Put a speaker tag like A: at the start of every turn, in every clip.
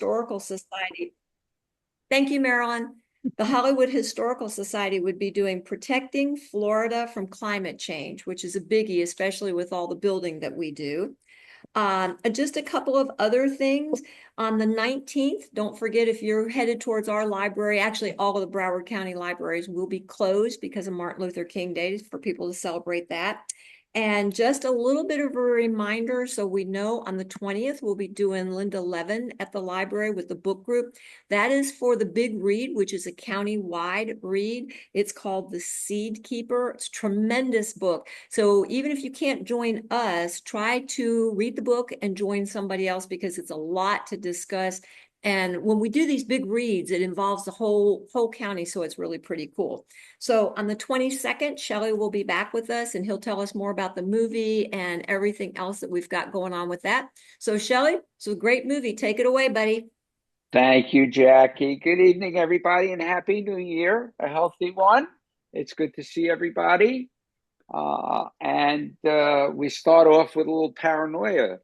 A: Historical Society. Thank you, Marilyn. The Hollywood Historical Society would be doing Protecting Florida from Climate Change, which is a biggie, especially with all the building that we do. Just a couple of other things. On the 19th, don't forget if you're headed towards our library, actually all of the Broward County libraries will be closed because of Martin Luther King Day for people to celebrate that. And just a little bit of a reminder, so we know on the 20th, we'll be doing Linda Levin at the library with the book group. That is for the big read, which is a county-wide read. It's called The Seed Keeper. It's a tremendous book. So even if you can't join us, try to read the book and join somebody else because it's a lot to discuss. And when we do these big reads, it involves the whole county, so it's really pretty cool. So on the 22nd, Shelly will be back with us, and he'll tell us more about the movie and everything else that we've got going on with that. So Shelly, it's a great movie. Take it away, buddy.
B: Thank you, Jackie. Good evening, everybody, and Happy New Year, a healthy one. It's good to see everybody. And we start off with a little paranoia.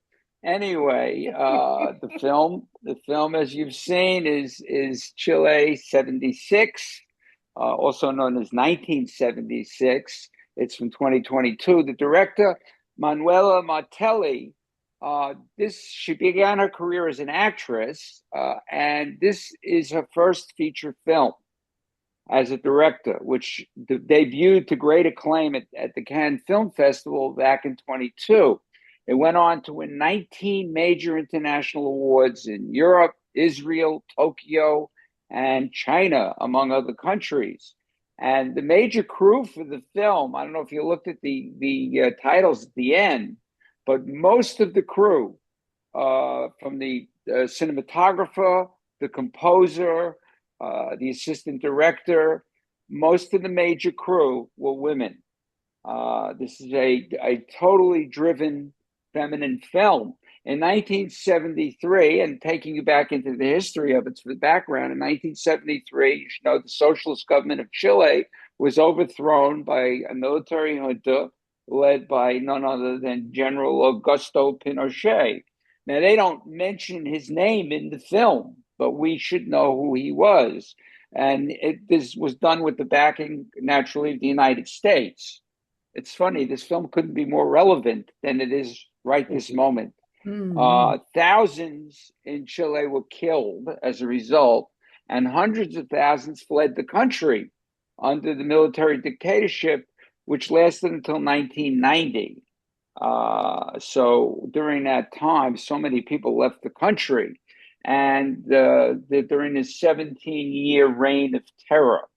B: Anyway, the film, as you've seen, is Chile 76, also known as 1976. It's from 2022. The director, Manuela Martelli, she began her career as an actress, and this is her first feature film as a director, which debuted to great acclaim at the Cannes Film Festival back in 22. It went on to win 19 major international awards in Europe, Israel, Tokyo, and China, among other countries. And the major crew for the film, I don't know if you looked at the titles at the end, but most of the crew, from the cinematographer, the composer, the assistant director, most of the major crew were women. This is a totally driven feminine film. In 1973, and taking you back into the history of it for the background, in 1973, you should know the socialist government of Chile was overthrown by a military junta led by none other than General Augusto Pinochet. Now, they don't mention his name in the film, but we should know who he was. And this was done with the backing, naturally, of the United States. It's funny, this film couldn't be more relevant than it is right this moment. Thousands in Chile were killed as a result, and hundreds of thousands fled the country under the military dictatorship, which lasted until 1990. So during that time, so many people left the country, and during this 17-year reign of terror.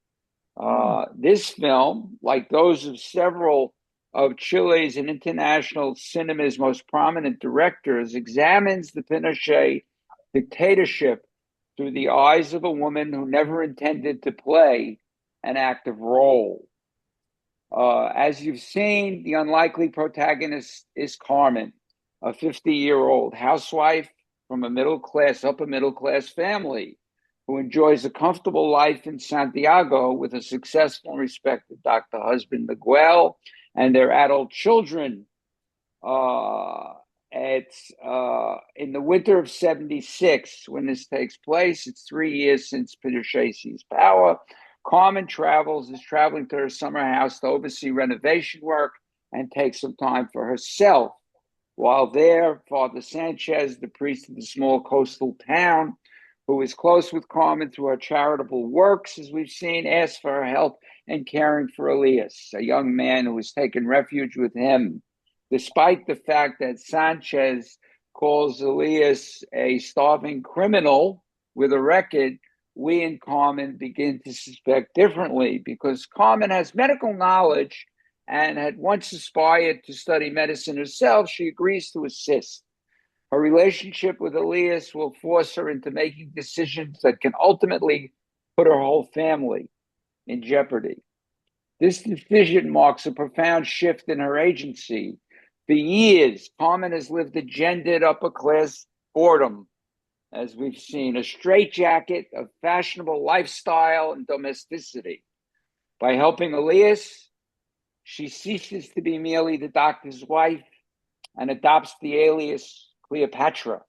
B: This film, like those of several of Chile's and international cinema's most prominent directors, examines the Pinochet dictatorship through the eyes of a woman who never intended to play an active role. As you've seen, the unlikely protagonist is Carmen, a 50-year-old housewife from a upper middle class family who enjoys a comfortable life in Santiago with a successful and respected doctor husband, Miguel, and their adult children. It's in the winter of 76 when this takes place. It's 3 years since Pinochet seized power. Carmen is traveling to her summer house to oversee renovation work and take some time for herself. While there, Father Sanchez, the priest of the small coastal town, who is close with Carmen through her charitable works, as we've seen, asks for her help in caring for Elias, a young man who has taken refuge with him, despite the fact that Sanchez calls Elias a starving criminal with a record. We and Carmen begin to suspect differently because Carmen has medical knowledge and had once aspired to study medicine herself. She agrees to assist. Her relationship with Elias will force her into making decisions that can ultimately put her whole family in jeopardy. This decision marks a profound shift in her agency. For years, Carmen has lived a gendered upper-class boredom, as we've seen, a straitjacket of fashionable lifestyle and domesticity. By helping Elias, she ceases to be merely the doctor's wife and adopts the alias Cleopatra.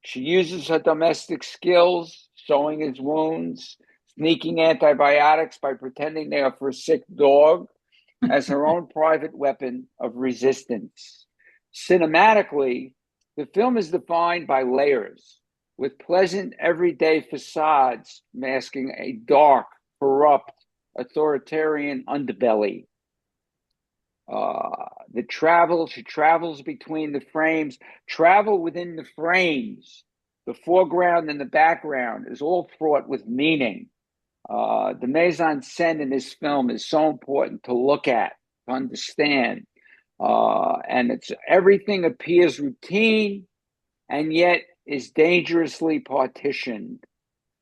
B: She uses her domestic skills, sewing his wounds, sneaking antibiotics by pretending they are for a sick dog, as her own private weapon of resistance. Cinematically, the film is defined by layers, with pleasant everyday facades masking a dark, corrupt, authoritarian underbelly. She travels between the frames, travel within the frames. The foreground and the background is all fraught with meaning. The mise-en-scène in this film is so important to look at, to understand. And everything appears routine and yet is dangerously partitioned.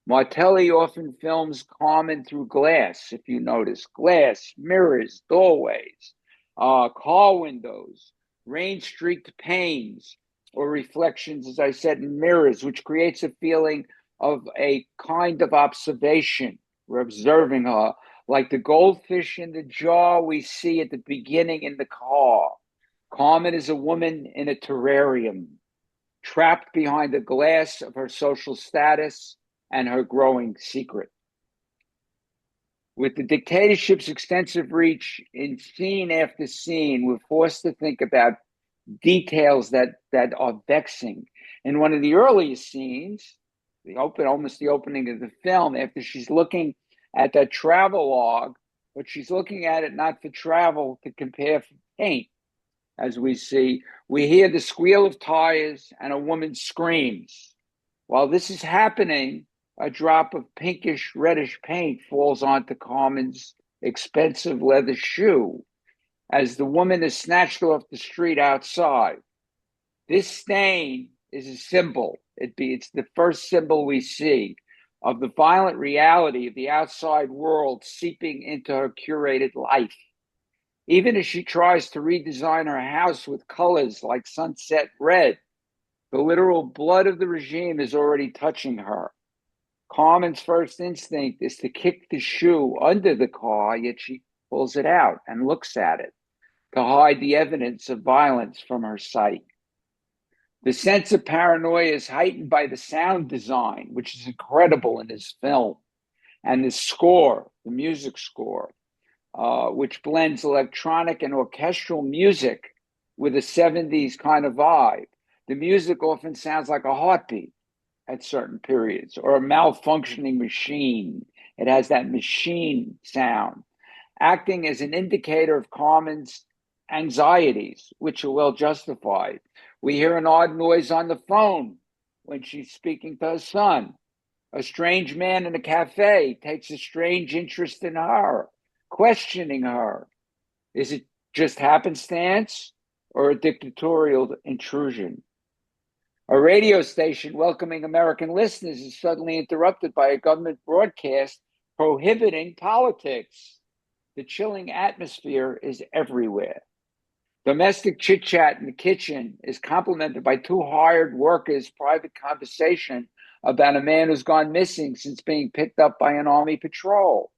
B: Martelli often films Carmen through glass, if you notice. Glass, mirrors, doorways, car windows, rain-streaked panes, or reflections, as I said, in mirrors, which creates a feeling of a kind of observation. We're observing her, like the goldfish in the jar we see at the beginning in the car. Carmen is a woman in a terrarium, trapped behind the glass of her social status and her growing secret. With the dictatorship's extensive reach in scene after scene, we're forced to think about details that are vexing. In one of the earliest scenes, almost the opening of the film, after she's looking at that travel log, but she's looking at it not for travel, to compare for paint. As we see, we hear the squeal of tires and a woman screams. While this is happening, a drop of pinkish reddish paint falls onto Carmen's expensive leather shoe as the woman is snatched off the street outside. This stain is a symbol. It's the first symbol we see of the violent reality of the outside world seeping into her curated life. Even as she tries to redesign her house with colors like sunset red, the literal blood of the regime is already touching her. Carmen's first instinct is to kick the shoe under the car, yet she pulls it out and looks at it to hide the evidence of violence from her sight. The sense of paranoia is heightened by the sound design, which is incredible in this film, and the score, the music score, which blends electronic and orchestral music with a 70s kind of vibe. The music often sounds like a heartbeat at certain periods, or a malfunctioning machine. It has that machine sound, acting as an indicator of Carmen's anxieties, which are well justified. We hear an odd noise on the phone when she's speaking to her son. A strange man in a cafe takes a strange interest in her, questioning her. Is it just happenstance or a dictatorial intrusion? A radio station welcoming American listeners is suddenly interrupted by a government broadcast prohibiting politics. The chilling atmosphere is everywhere. Domestic chit-chat in the kitchen is complemented by two hired workers' private conversation about a man who's gone missing since being picked up by an army patrol.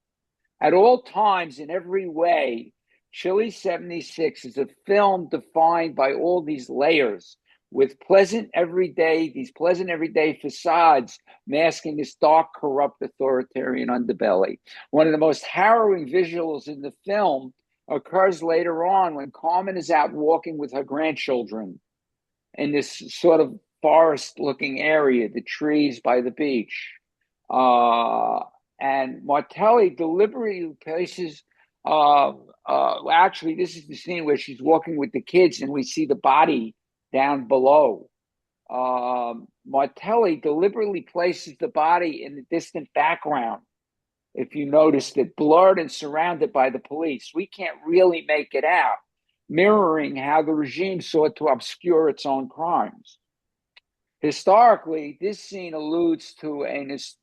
B: At all times, in every way, Chile 76 is a film defined by all these layers, with these pleasant everyday facades masking this dark, corrupt, authoritarian underbelly. One of the most harrowing visuals in the film occurs later on when Carmen is out walking with her grandchildren in this sort of forest-looking area, the trees by the beach. And Martelli deliberately places, actually, this is the scene where she's walking with the kids and we see the body down below. Martelli deliberately places the body in the distant background. If you noticed it, blurred and surrounded by the police. We can't really make it out, mirroring how the regime sought to obscure its own crimes. Historically, this scene alludes to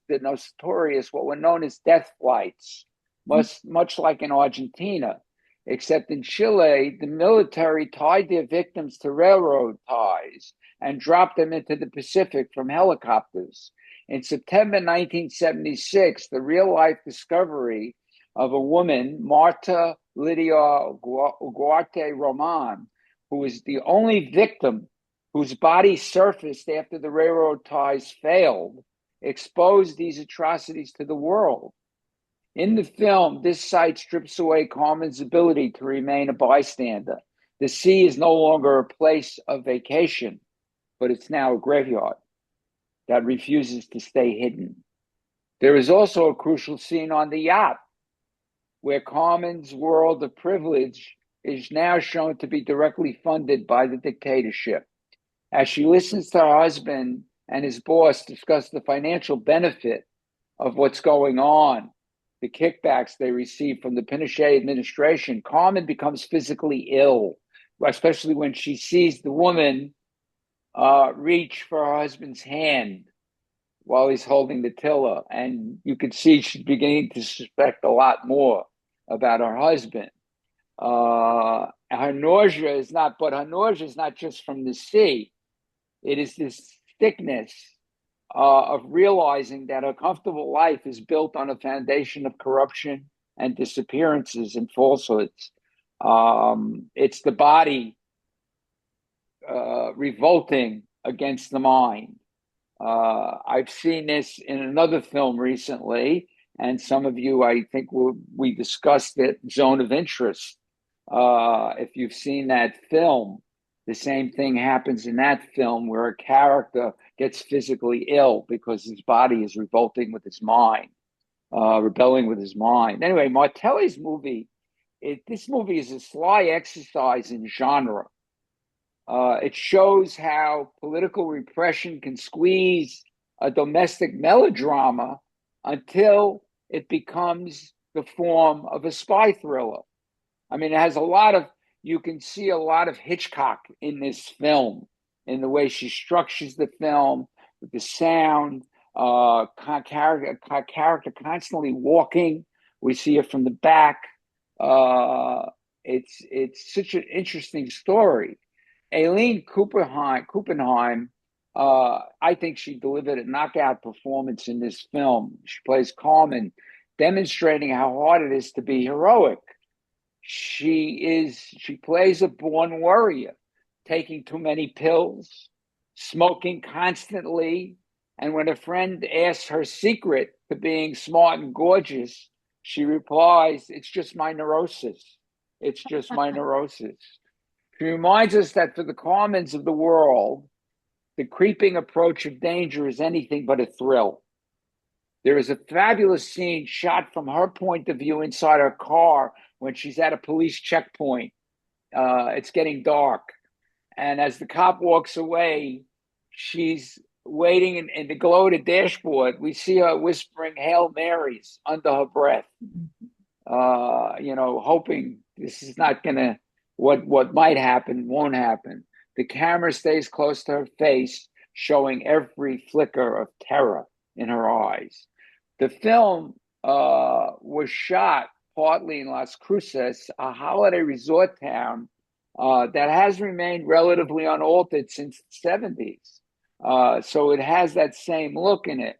B: the notorious, what were known as death flights, much like in Argentina, except in Chile, the military tied their victims to railroad ties and dropped them into the Pacific from helicopters. In September 1976, the real-life discovery of a woman, Marta Lidia Ugarte Roman, who was the only victim whose body surfaced after the railroad ties failed, exposed these atrocities to the world. In the film, this sight strips away Carmen's ability to remain a bystander. The sea is no longer a place of vacation, but it's now a graveyard that refuses to stay hidden. There is also a crucial scene on the yacht where Carmen's world of privilege is now shown to be directly funded by the dictatorship. As she listens to her husband and his boss discuss the financial benefit of what's going on, the kickbacks they receive from the Pinochet administration, Carmen becomes physically ill, especially when she sees the woman reach for her husband's hand while he's holding the tiller. And you could see she's beginning to suspect a lot more about her husband. Her nausea is not just from the sea. It is this thickness of realizing that a comfortable life is built on a foundation of corruption and disappearances and falsehoods. It's the body revolting against the mind. I've seen this in another film recently, and some of you, I think, we discussed it, Zone of Interest. If you've seen that film, the same thing happens in that film where a character gets physically ill because his body is revolting with his mind, rebelling with his mind. Anyway, Martelli's movie, this movie is a sly exercise in genre. It shows how political repression can squeeze a domestic melodrama until it becomes the form of a spy thriller. I mean, it has you can see a lot of Hitchcock in this film, in the way she structures the film, with the sound, character constantly walking. We see it from the back. It's such an interesting story. Aileen Kuppenheim, I think she delivered a knockout performance in this film. She plays Carmen, demonstrating how hard it is to be heroic. She plays a born warrior, taking too many pills, smoking constantly, and when a friend asks her secret to being smart and gorgeous, she replies, "It's just my neurosis. It's just my neurosis." She reminds us that for the Carmens of the world, the creeping approach of danger is anything but a thrill. There is a fabulous scene shot from her point of view inside her car when she's at a police checkpoint. It's getting dark. And as the cop walks away, she's waiting in the glow of the dashboard. We see her whispering Hail Marys under her breath, hoping this is not going to, what might happen won't happen. The camera stays close to her face, showing every flicker of terror in her eyes. The film was shot partly in Las Cruces, a holiday resort town that has remained relatively unaltered since the 70s. So it has that same look in it.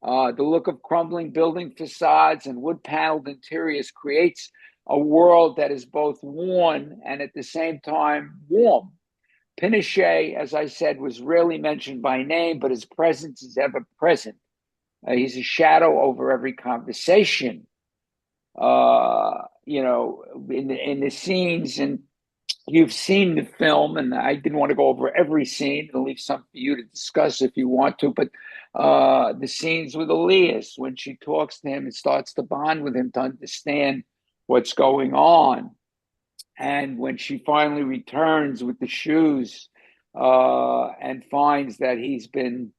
B: The look of crumbling building facades and wood-paneled interiors creates a world that is both worn and at the same time warm. Pinochet, as I said, was rarely mentioned by name, but his presence is ever present. He's a shadow over every conversation. In the scenes, and you've seen the film, and I didn't want to go over every scene. I'll leave some for you to discuss if you want to, but the scenes with Elias, when she talks to him and starts to bond with him to understand what's going on. And when she finally returns with the shoes and finds that he's been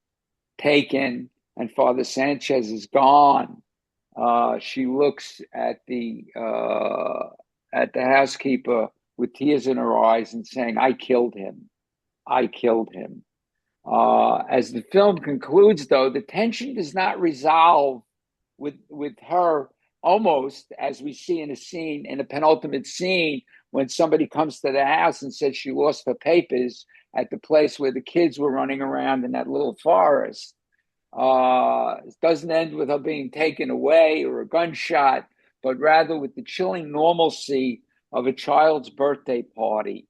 B: taken and Father Sanchez is gone, she looks at the housekeeper with tears in her eyes and saying, "I killed him. I killed him." As the film concludes, though, the tension does not resolve with her, almost as we see in a penultimate scene, when somebody comes to the house and says she lost her papers at the place where the kids were running around in that little forest. It doesn't end with her being taken away or a gunshot, but rather with the chilling normalcy of a child's birthday party.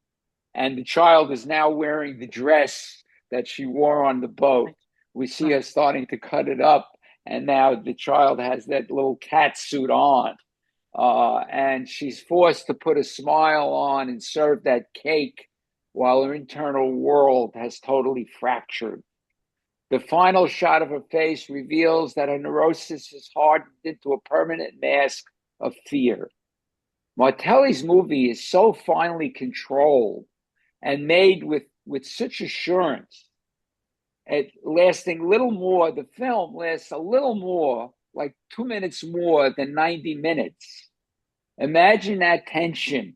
B: and the child is now wearing the dress that she wore on the boat. We see her starting to cut it up, and now the child has that little cat suit on. And she's forced to put a smile on and serve that cake while her internal world has totally fractured. The final shot of her face reveals that her neurosis is hardened into a permanent mask of fear. Martelli's movie is so finely controlled and made with such assurance. It lasting little more, the film lasts a little more, like 2 minutes more than 90 minutes. Imagine that tension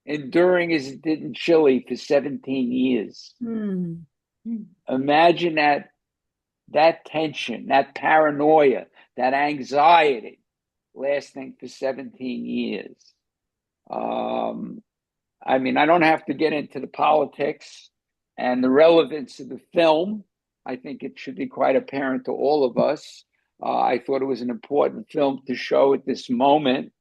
B: enduring as it did in Chile for 17 years.
A: Mm.
B: Imagine that tension, that paranoia, that anxiety lasting for 17 years. I mean, I don't have to get into the politics and the relevance of the film. I think it should be quite apparent to all of us. I thought it was an important film to show at this moment.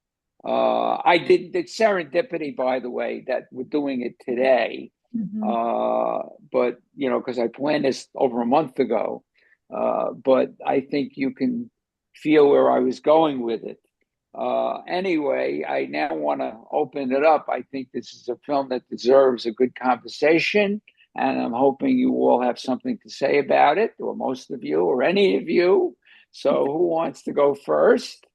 B: It's serendipity, by the way, that we're doing it today. But, you know, because I planned this over a month ago. But I think you can feel where I was going with it. Anyway, I now want to open it up. I think this is a film that deserves a good conversation, and I'm hoping you all have something to say about it, or most of you, or any of you. So, who wants to go first?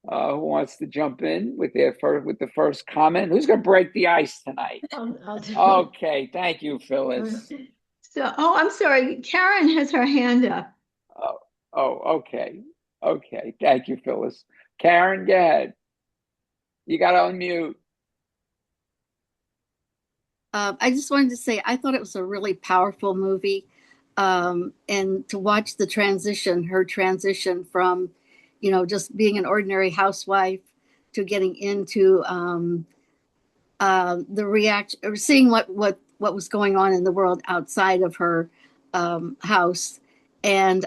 B: Who wants to jump in with the first comment? Who's going to break the ice tonight?
C: I'll do it.
B: Okay, thank you, Phyllis.
C: So, I'm sorry. Karen has her hand up.
B: Okay. Thank you, Phyllis. Karen, go ahead. You got to unmute.
D: I just wanted to say I thought it was a really powerful movie, and to watch her transition from, you know, just being an ordinary housewife to getting into the reaction, or seeing what was going on in the world outside of her house, and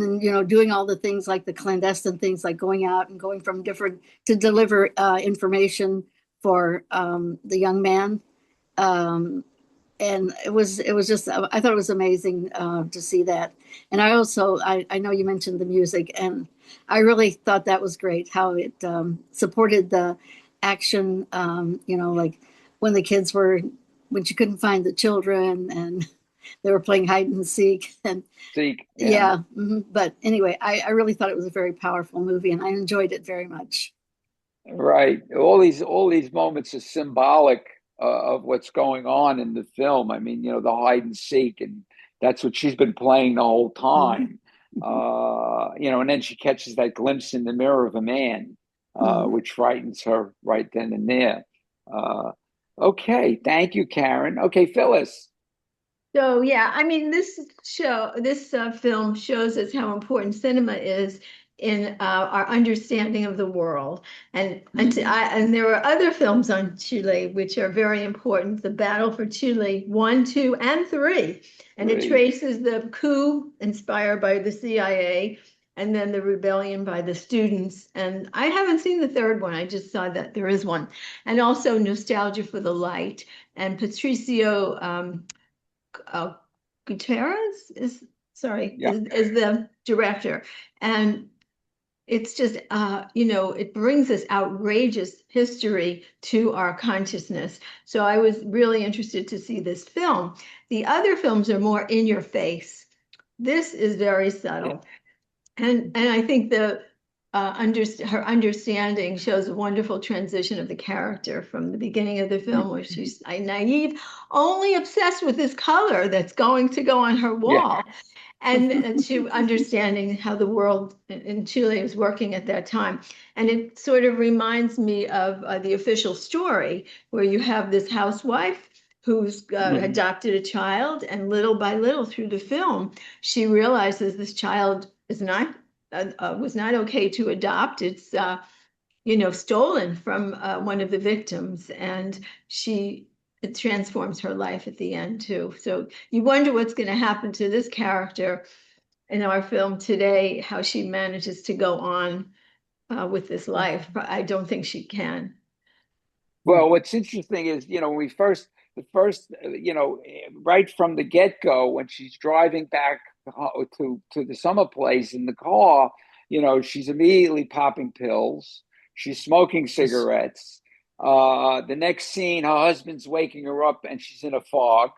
D: then, you know, doing all the things like the clandestine things, like going out and going from different to deliver information for the young man. And it was just, I thought it was amazing to see that. And I also, I know you mentioned the music, and I really thought that was great, how it supported the action, you know, like when she couldn't find the children and they were playing hide and seek. And yeah. But anyway, I really thought it was a very powerful movie, and I enjoyed it very much.
B: Right. All these moments are symbolic of what's going on in the film. I mean, you know, the hide and seek, and that's what she's been playing the whole time. You know, and then she catches that glimpse in the mirror of a man, which frightens her right then and there. Okay, thank you, Karen. Okay, Phyllis.
C: So yeah, I mean, this film shows us how important cinema is in our understanding of the world, and there are other films on Chile which are very important. The Battle for Chile 1, 2, and 3, and it traces the coup inspired by the CIA, and then the rebellion by the students. And I haven't seen the third one. I just saw that there is one, and also Nostalgia for the Light, and Patricio Gutierrez is the director, and it's just you know, it brings this outrageous history to our consciousness. So I was really interested to see this film. The other films are more in your face. This is very subtle, and I think her understanding shows a wonderful transition of the character from the beginning of the film, where she's naive, only obsessed with this color that's going to go on her wall, and to understanding how the world in Chile was working at that time. And it sort of reminds me of The Official Story, where you have this housewife who's adopted a child, and little by little through the film, she realizes this child is not was not okay to adopt. It's you know, stolen from one of the victims, and it transforms her life at the end too. So you wonder what's going to happen to this character in our film today, how she manages to go on with this life. I don't think she can.
B: Well, what's interesting is, when the first, right from the get-go, when she's driving back to the summer place in the car, she's immediately popping pills. She's smoking cigarettes. The next scene, her husband's waking her up and she's in a fog.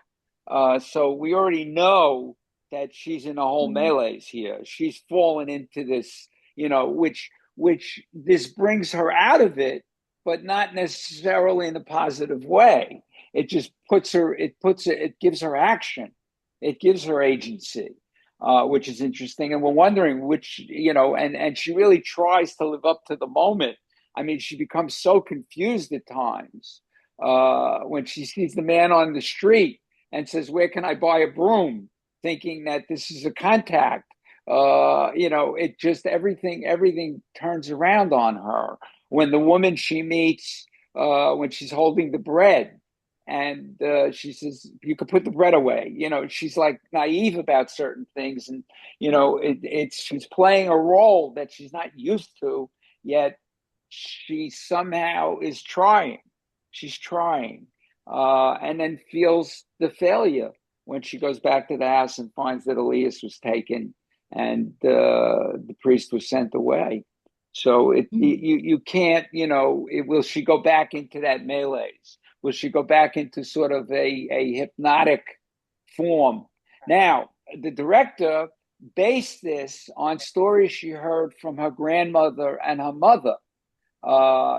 B: So we already know that she's in a whole melee's here. She's fallen into this, which this brings her out of it, but not necessarily in a positive way. It just it gives her action. It gives her agency, which is interesting. And we're wondering which, and she really tries to live up to the moment. I mean, she becomes so confused at times when she sees the man on the street and says, "Where can I buy a broom?" Thinking that this is a contact. It just everything turns around on her. When the woman she meets, when she's holding the bread, and she says, "You could put the bread away." She's like naive about certain things, and she's playing a role that she's not used to, yet she somehow is trying. She's trying, and then feels the failure when she goes back to the house and finds that Elias was taken and the priest was sent away. So you can't, will she go back into that melee's? Will she go back into sort of a hypnotic form? Now, the director based this on stories she heard from her grandmother and her mother.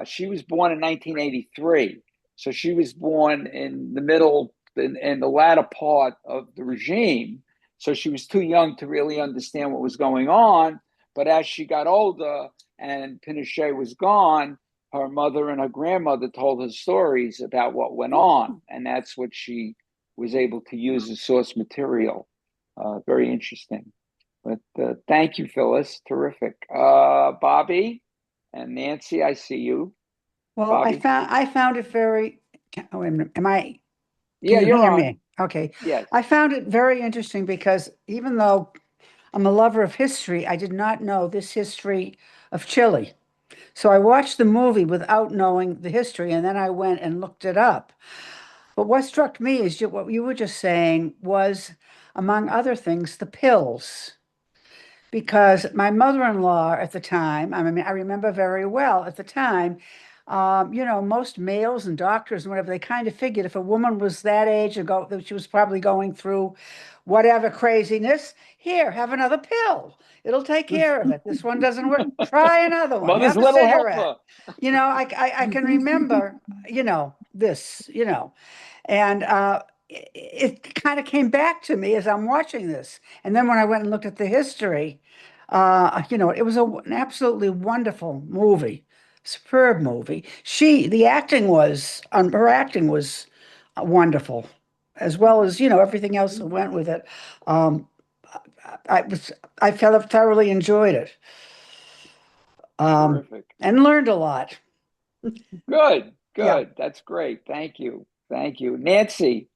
B: She was born in 1983. So she was born in the middle, in the latter part of the regime. So she was too young to really understand what was going on. But as she got older and Pinochet was gone, her mother and her grandmother told her stories about what went on. And that's what she was able to use as source material. Very interesting. But thank you, Phyllis. Terrific. Bobby and Nancy, I see you.
E: Well,
B: Bobby?
E: I found it very, oh, am I,
B: Yeah,
E: can you
B: you're
E: hear
B: on.
E: me? Okay.
B: Yes.
E: I found it very interesting because even though I'm a lover of history, I did not know this history of Chile. So I watched the movie without knowing the history, and then I went and looked it up. But what struck me is what you were just saying was, among other things, the pills. Because my mother-in-law at the time, I mean, I remember very well at the time, most males and doctors and whatever, they kind of figured if a woman was that age ago, that she was probably going through whatever craziness, here, have another pill. It'll take care of it. This one doesn't work. Try another one.
B: Mother's
E: Have a
B: little
E: cigarette.
B: helper.
E: I can remember, this, and it kind of came back to me as I'm watching this. And then when I went and looked at the history, it was an absolutely wonderful movie, superb movie. Her acting was wonderful, as well as, everything else that went with it. Um, I thoroughly enjoyed it,
B: Terrific.
E: and learned a lot.
B: Good.
E: Yeah.
B: That's great. Thank you. Nancy,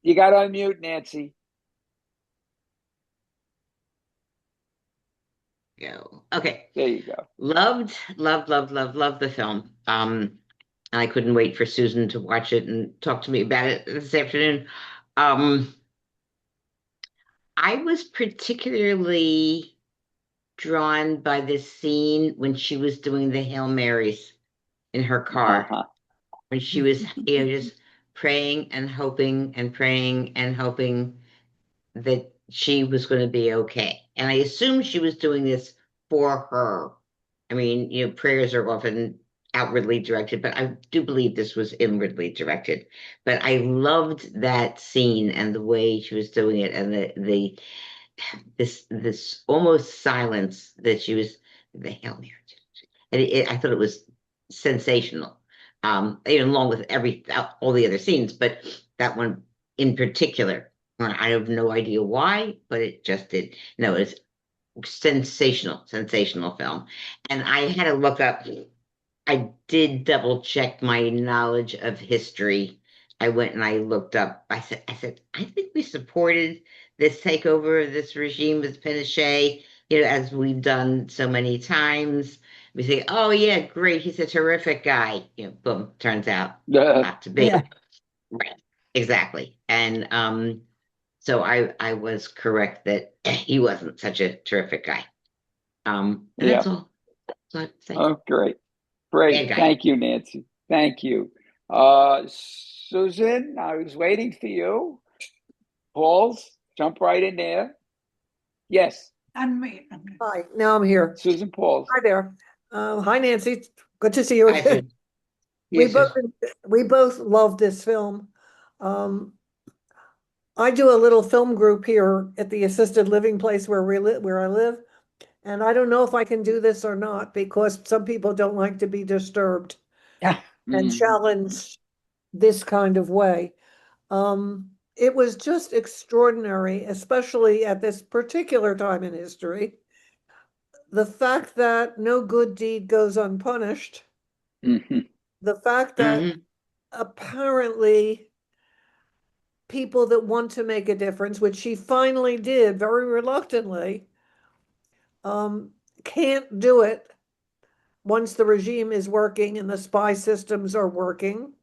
B: you got to unmute, Nancy.
F: Go. Okay.
B: There you go.
F: Loved the film. And I couldn't wait for Susan to watch it and talk to me about it this afternoon. I was particularly drawn by this scene when she was doing the Hail Marys in her car,
B: Uh-huh.
F: when she was, just praying and hoping and praying and hoping that she was going to be okay. And I assume she was doing this for her. I mean, prayers are often outwardly directed, but I do believe this was inwardly directed. But I loved that scene and the way she was doing it, and this almost silence that she was the Hail Mary. And I thought it was sensational, even along with all the other scenes, but that one in particular. I have no idea why, but it just did. No, it's sensational film. And I had to look up. I did double check my knowledge of history. I went and I looked up. I said, I think we supported this takeover of this regime with Pinochet, as we've done so many times. We say, oh yeah, great, he's a terrific guy. Boom, turns out
B: Uh,
F: not to be.
E: Yeah.
F: Right. Exactly. And so I was correct that he wasn't such a terrific guy. And
B: yeah.
F: that's all. So I'd say.
B: Oh, great.
F: Bad
B: Great.
F: guy.
B: Thank you, Nancy. Thank you. Susan, I was waiting for you. Pauls, jump right in there. Yes,
G: Hi, now I'm here.
B: Susan Pauls.
G: Hi there. Hi, Nancy. Good to see you
F: I
G: again.
F: said, yes,
G: We both love this film. Um, I do a little film group here at the assisted living place where I live, and I don't know if I can do this or not because some people don't like to be disturbed
E: Yeah.
G: and
B: Mhm.
G: challenged this kind of way. It was just extraordinary, especially at this particular time in history. The fact that no good deed goes unpunished,
B: Mhm.
G: the fact that
F: Mhm.
G: apparently people that want to make a difference, which she finally did very reluctantly, um, can't do it once the regime is working and the spy systems are working.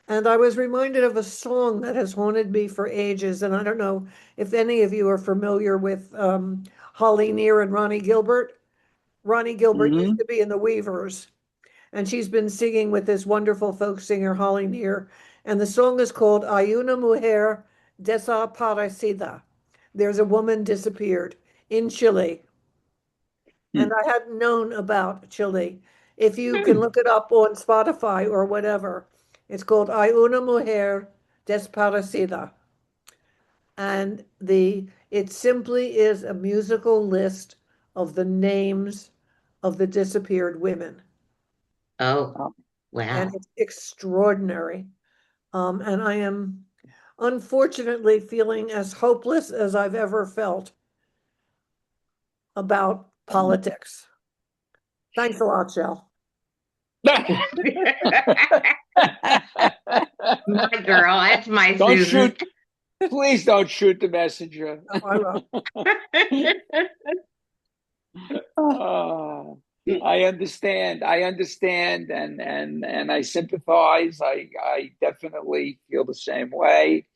G: And I was reminded of a song that has haunted me for ages. And I don't know if any of you are familiar with Holly Near and Ronnie Gilbert. Ronnie Gilbert used
B: Mhm.
G: to be in the Weavers, and she's been singing with this wonderful folk singer, Holly Near. And the song is called Hay una mujer desaparecida. There's a woman disappeared in Chile.
B: Hmm.
G: And I hadn't known about Chile. If you can
F: Hmm.
G: look it up on Spotify or whatever, it's called Hay una mujer desaparecida. And it simply is a musical list of the names of the disappeared women.
F: Oh,
B: Oh,
G: And
F: wow.
G: it's extraordinary. And I am unfortunately feeling as hopeless as I've ever felt about politics. Thanks a lot, Shell.
F: My girl, that's my
B: Don't
F: Susan.
B: shoot. Please don't shoot the messenger.
G: I wrote,
B: Uh, I understand. I understand, and I sympathize. I definitely feel the same way.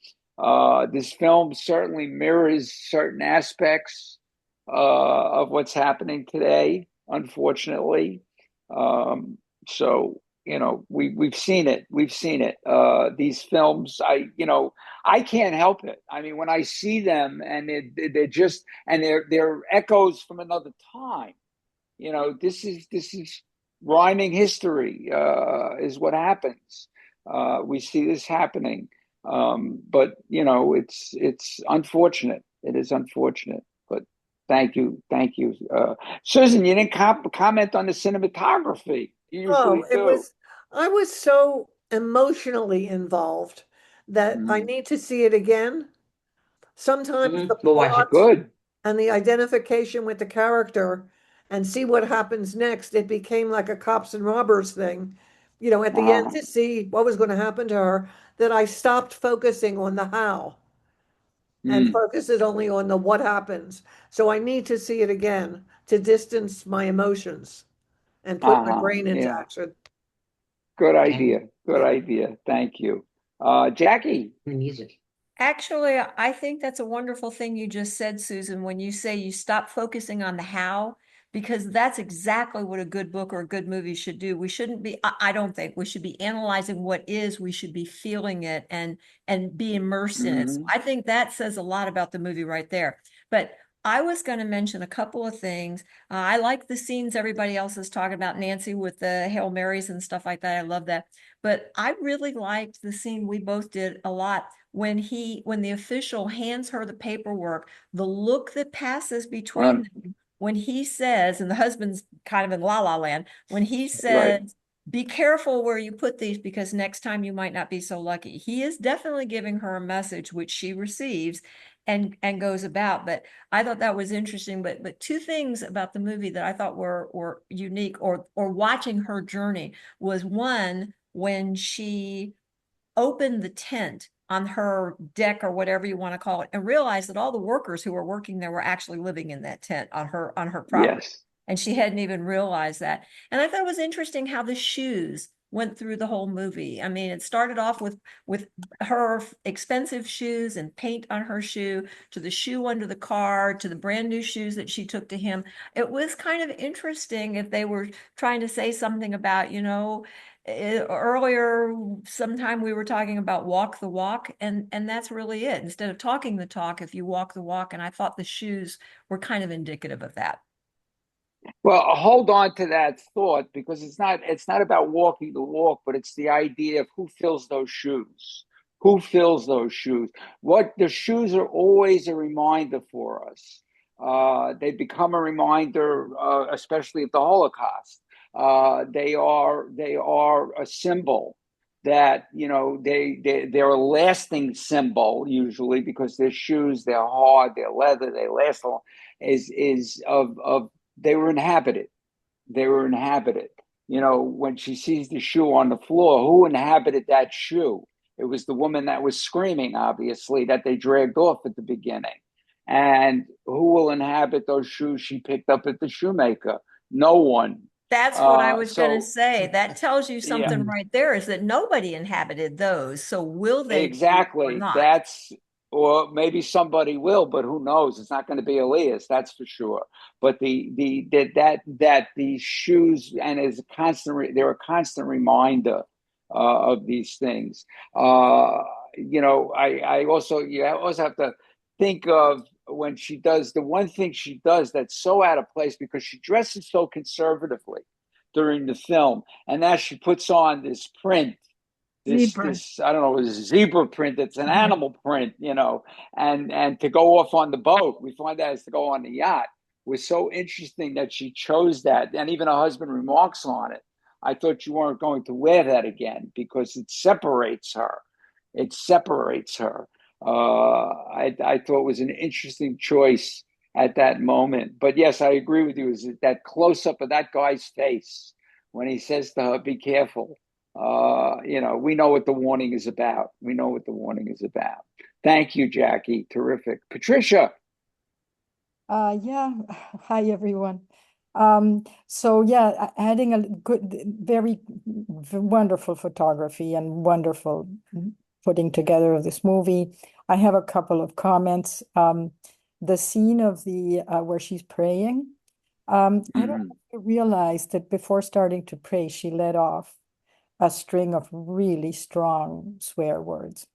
B: This film certainly mirrors certain aspects of what's happening today, unfortunately. So we've seen it. We've seen it. These films, I can't help it. I mean, when I see them, and they're just and they're echoes from another time. This is rhyming history, is what happens. We see this happening, but it's unfortunate. It is unfortunate, but thank you, Susan. You didn't comment on the cinematography. You
G: oh,
B: usually do.
G: I was so emotionally involved that I
B: Mm,
G: need to see it again. Sometimes the
F: We'll watch it.
G: plot
B: good.
G: and the identification with the character and see what happens next, it became like a cops and robbers thing, at the end
B: Uh,
G: to see what was going to happen to her, that I stopped focusing on the how and
B: mm,
G: focused it only on the what happens. So I need to see it again to distance my emotions and put my brain into
B: yeah.
G: action.
B: Good
F: And
B: idea. Good idea. Thank you, Jackie.
F: the music.
A: Actually, I think that's a wonderful thing you just said, Susan, when you say you stop focusing on the how, because that's exactly what a good book or a good movie should do. We shouldn't be, I don't think we should be analyzing what is, we should be feeling it and be immersed in it. So
B: Hmm.
A: I think that says a lot about the movie right there. But I was going to mention a couple of things. I like the scenes everybody else is talking about, Nancy, with the Hail Marys and stuff like that. I love that. But I really liked the scene we both did a lot when the official hands her the paperwork, the look that passes between them when he says, and the husband's kind of in la la land, when he
B: Right.
A: says, be careful where you put these because next time you might not be so lucky. He is definitely giving her a message which she receives and goes about. But I thought that was interesting. But two things about the movie that I thought were unique or watching her journey was one, when she opened the tent on her deck or whatever you want to call it and realized that all the workers who were working there were actually living in that tent on her property.
B: Yes.
A: And she hadn't even realized that. And I thought it was interesting how the shoes went through the whole movie. I mean, it started off with her expensive shoes and paint on her shoe, to the shoe under the car, to the brand new shoes that she took to him. It was kind of interesting if they were trying to say something about, earlier sometime we were talking about walk the walk, and that's really it. Instead of talking the talk, if you walk the walk, and I thought the shoes were kind of indicative of that.
B: Well, hold on to that thought, because it's not about walking the walk, but it's the idea of who fills those shoes. Who fills those shoes? What the shoes are always a reminder for us. They become a reminder, especially of the Holocaust. They are a symbol that, they're a lasting symbol, usually, because their shoes, they're hard, they're leather, they last long. Is of They were inhabited. They were inhabited. When she sees the shoe on the floor, who inhabited that shoe? It was the woman that was screaming, obviously, that they dragged off at the beginning. And who will inhabit those shoes she picked up at the shoemaker? No one.
A: That's what I was going to
B: So,
A: say. That tells you
B: yeah,
A: something right there, is that nobody inhabited those. So will they be or
B: exactly.
A: not?
B: Or maybe somebody will, but who knows? It's not going to be Elias, that's for sure. But that these shoes, and is a constant. They're a constant reminder of these things. I also, you also have to think of when she does the one thing she does that's so out of place, because she dresses so conservatively during the film, and now she puts on this print,
C: Zebra.
B: this I don't know, this zebra print. It's an animal print, and to go off on the boat. We find that as to go on the yacht was so interesting that she chose that, and even her husband remarks on it. I thought you weren't going to wear that again, because it separates her. It separates her. I thought it was an interesting choice at that moment. But yes, I agree with you. Is that close up of that guy's face when he says to her, "Be careful." We know what the warning is about. We know what the warning is about. Thank you, Jackie. Terrific. Patricia.
H: Yeah, hi everyone. So yeah, adding a very wonderful photography and wonderful putting together of this movie. I have a couple of comments. The scene of the where she's praying. I don't realize that before starting to pray, she let off a string of really strong swear words,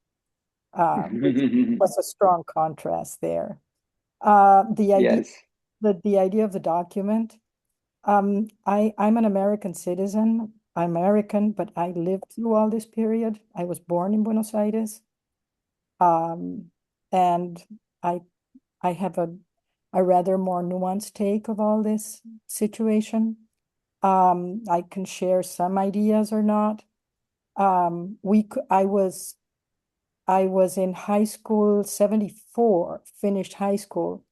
H: which was a strong contrast there. The idea,
B: Yes.
H: the idea of the document. I'm an American citizen. I'm American, but I lived through all this period. I was born in Buenos Aires, and I have a rather more nuanced take of all this situation. I can share some ideas or not. I was in high school, 74, finished high school.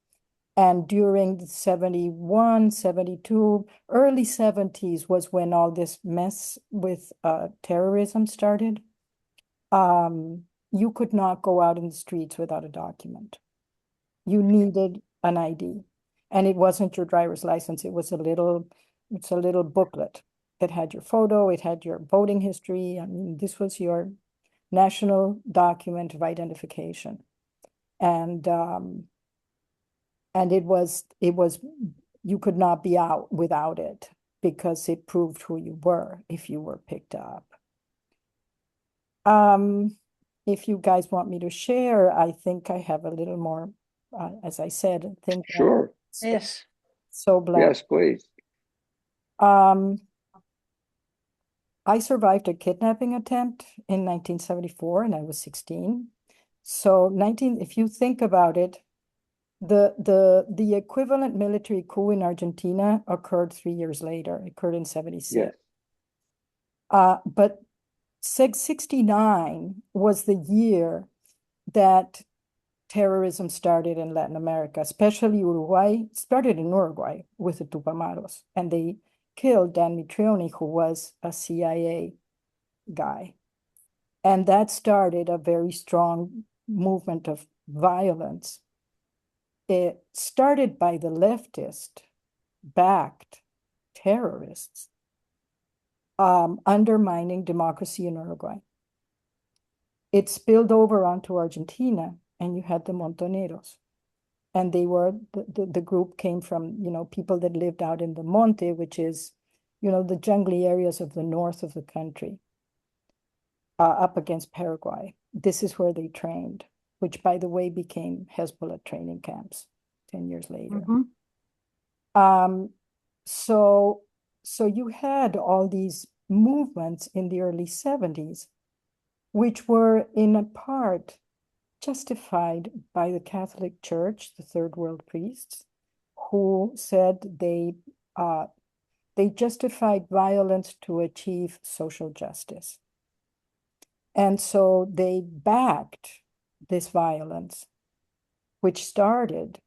H: And during the 71, 72, early 70s was when all this mess with terrorism started. You could not go out in the streets without a document. You needed an ID. And it wasn't your driver's license. It's a little booklet. It had your photo, it had your voting history. I mean, this was your national document of identification. And it was you could not be out without it, because it proved who you were if you were picked up. If you guys want me to share, I think I have a little more, as I said, I think
B: Sure.
E: Yes.
H: so black.
B: Yes, please.
H: I survived a kidnapping attempt in 1974, and I was 16. So if you think about it, the equivalent military coup in Argentina occurred 3 years later. It occurred in 76.
B: Yes.
H: But 69 was the year that terrorism started in Latin America, especially Uruguay. It started in Uruguay with the Tupamaros, and they killed Dan Mitrione, who was a CIA guy. And that started a very strong movement of violence. It started by the leftist backed terrorists undermining democracy in Uruguay. It spilled over onto Argentina, and you had the Montoneros. And they were, the group came from, people that lived out in the Monte, which is, the jungly areas of the north of the country, up against Paraguay. This is where they trained, which, by the way, became Hezbollah training camps 10 years later. So you had all these movements in the early 70s, which were in a part justified by the Catholic Church, the Third World priests, who said they justified violence to achieve social justice. And so they backed this violence, which started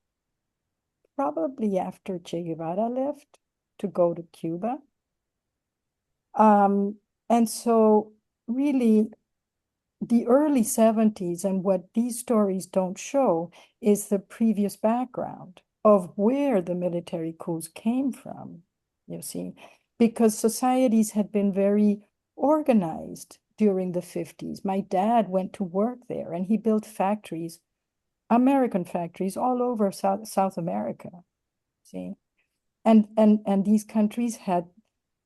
H: probably after Che Guevara left to go to Cuba. And so really the early 70s, and what these stories don't show is the previous background of where the military coups came from, you see, because societies had been very organized during the 50s. My dad went to work there, and he built factories, American factories all over South America, see? And these countries had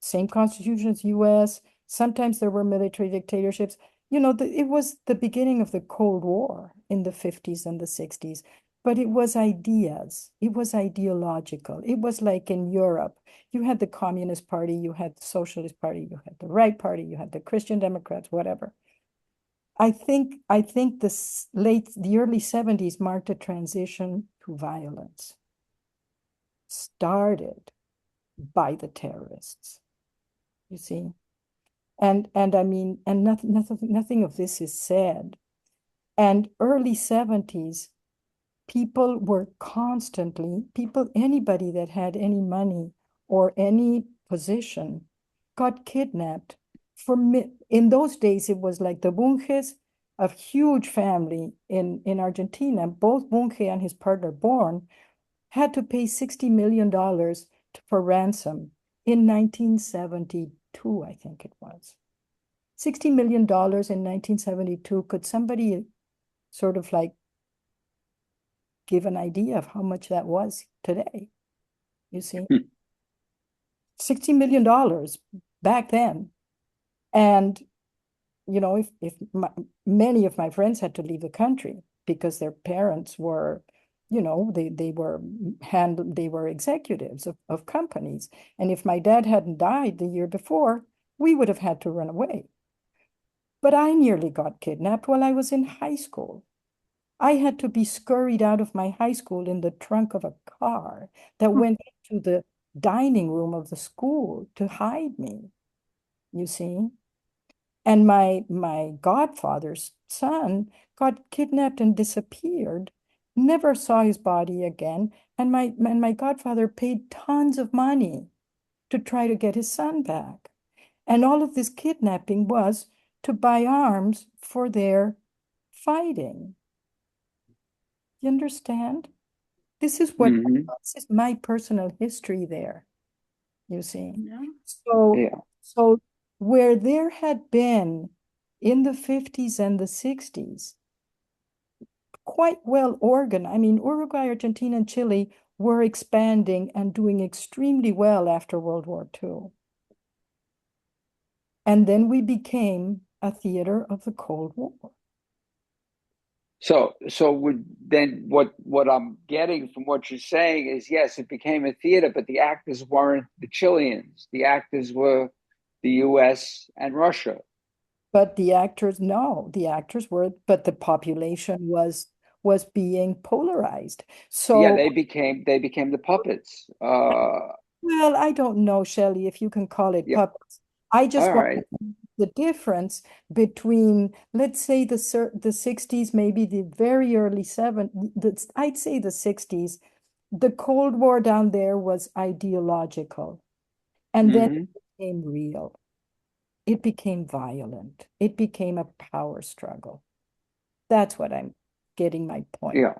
H: same constitution as US. Sometimes there were military dictatorships. It was the beginning of the Cold War in the 50s and the 60s, but it was ideas. It was ideological. It was like in Europe. You had the Communist Party, you had the Socialist Party, you had the Right Party, you had the Christian Democrats, whatever. I think the early 70s marked a transition to violence, started by the terrorists, you see. And I mean, and nothing of this is said. And early 70s, people were anybody that had any money or any position got kidnapped. In those days, it was like the Bunges, a huge family in Argentina. Both Bunge and his partner Born had to pay $60 million for ransom in 1972, I think it was. $60 million in 1972. Could somebody sort of like give an idea of how much that was today? You see, $60 million back then. And, if many of my friends had to leave the country because their parents were, they were executives of companies. And if my dad hadn't died the year before, we would have had to run away. But I nearly got kidnapped while I was in high school. I had to be scurried out of my high school in the trunk of a car that went into the dining room of the school to hide me, you see. And my godfather's son got kidnapped and disappeared, never saw his body again. And my godfather paid tons of money to try to get his son back. And all of this kidnapping was to buy arms for their fighting. You understand? This is this is my personal history there, you see. So where there had been in the 50s and the 60s, quite well organized. I mean, Uruguay, Argentina, and Chile were expanding and doing extremely well after World War II. And then we became a theater of the Cold War.
B: So what I'm getting from what you're saying is, yes, it became a theater, but the actors weren't the Chileans. The actors were the US and Russia.
H: But the actors were, but the population was being polarized. So
B: yeah, they became the puppets.
H: Well, I don't know, Shelly, if you can call it puppets. I just want to know the difference between, let's say, the 60s, maybe the very early 70s, I'd say the 60s. The Cold War down there was ideological. And then it became real. It became violent. It became a power struggle. That's what I'm getting my point.
B: Yeah.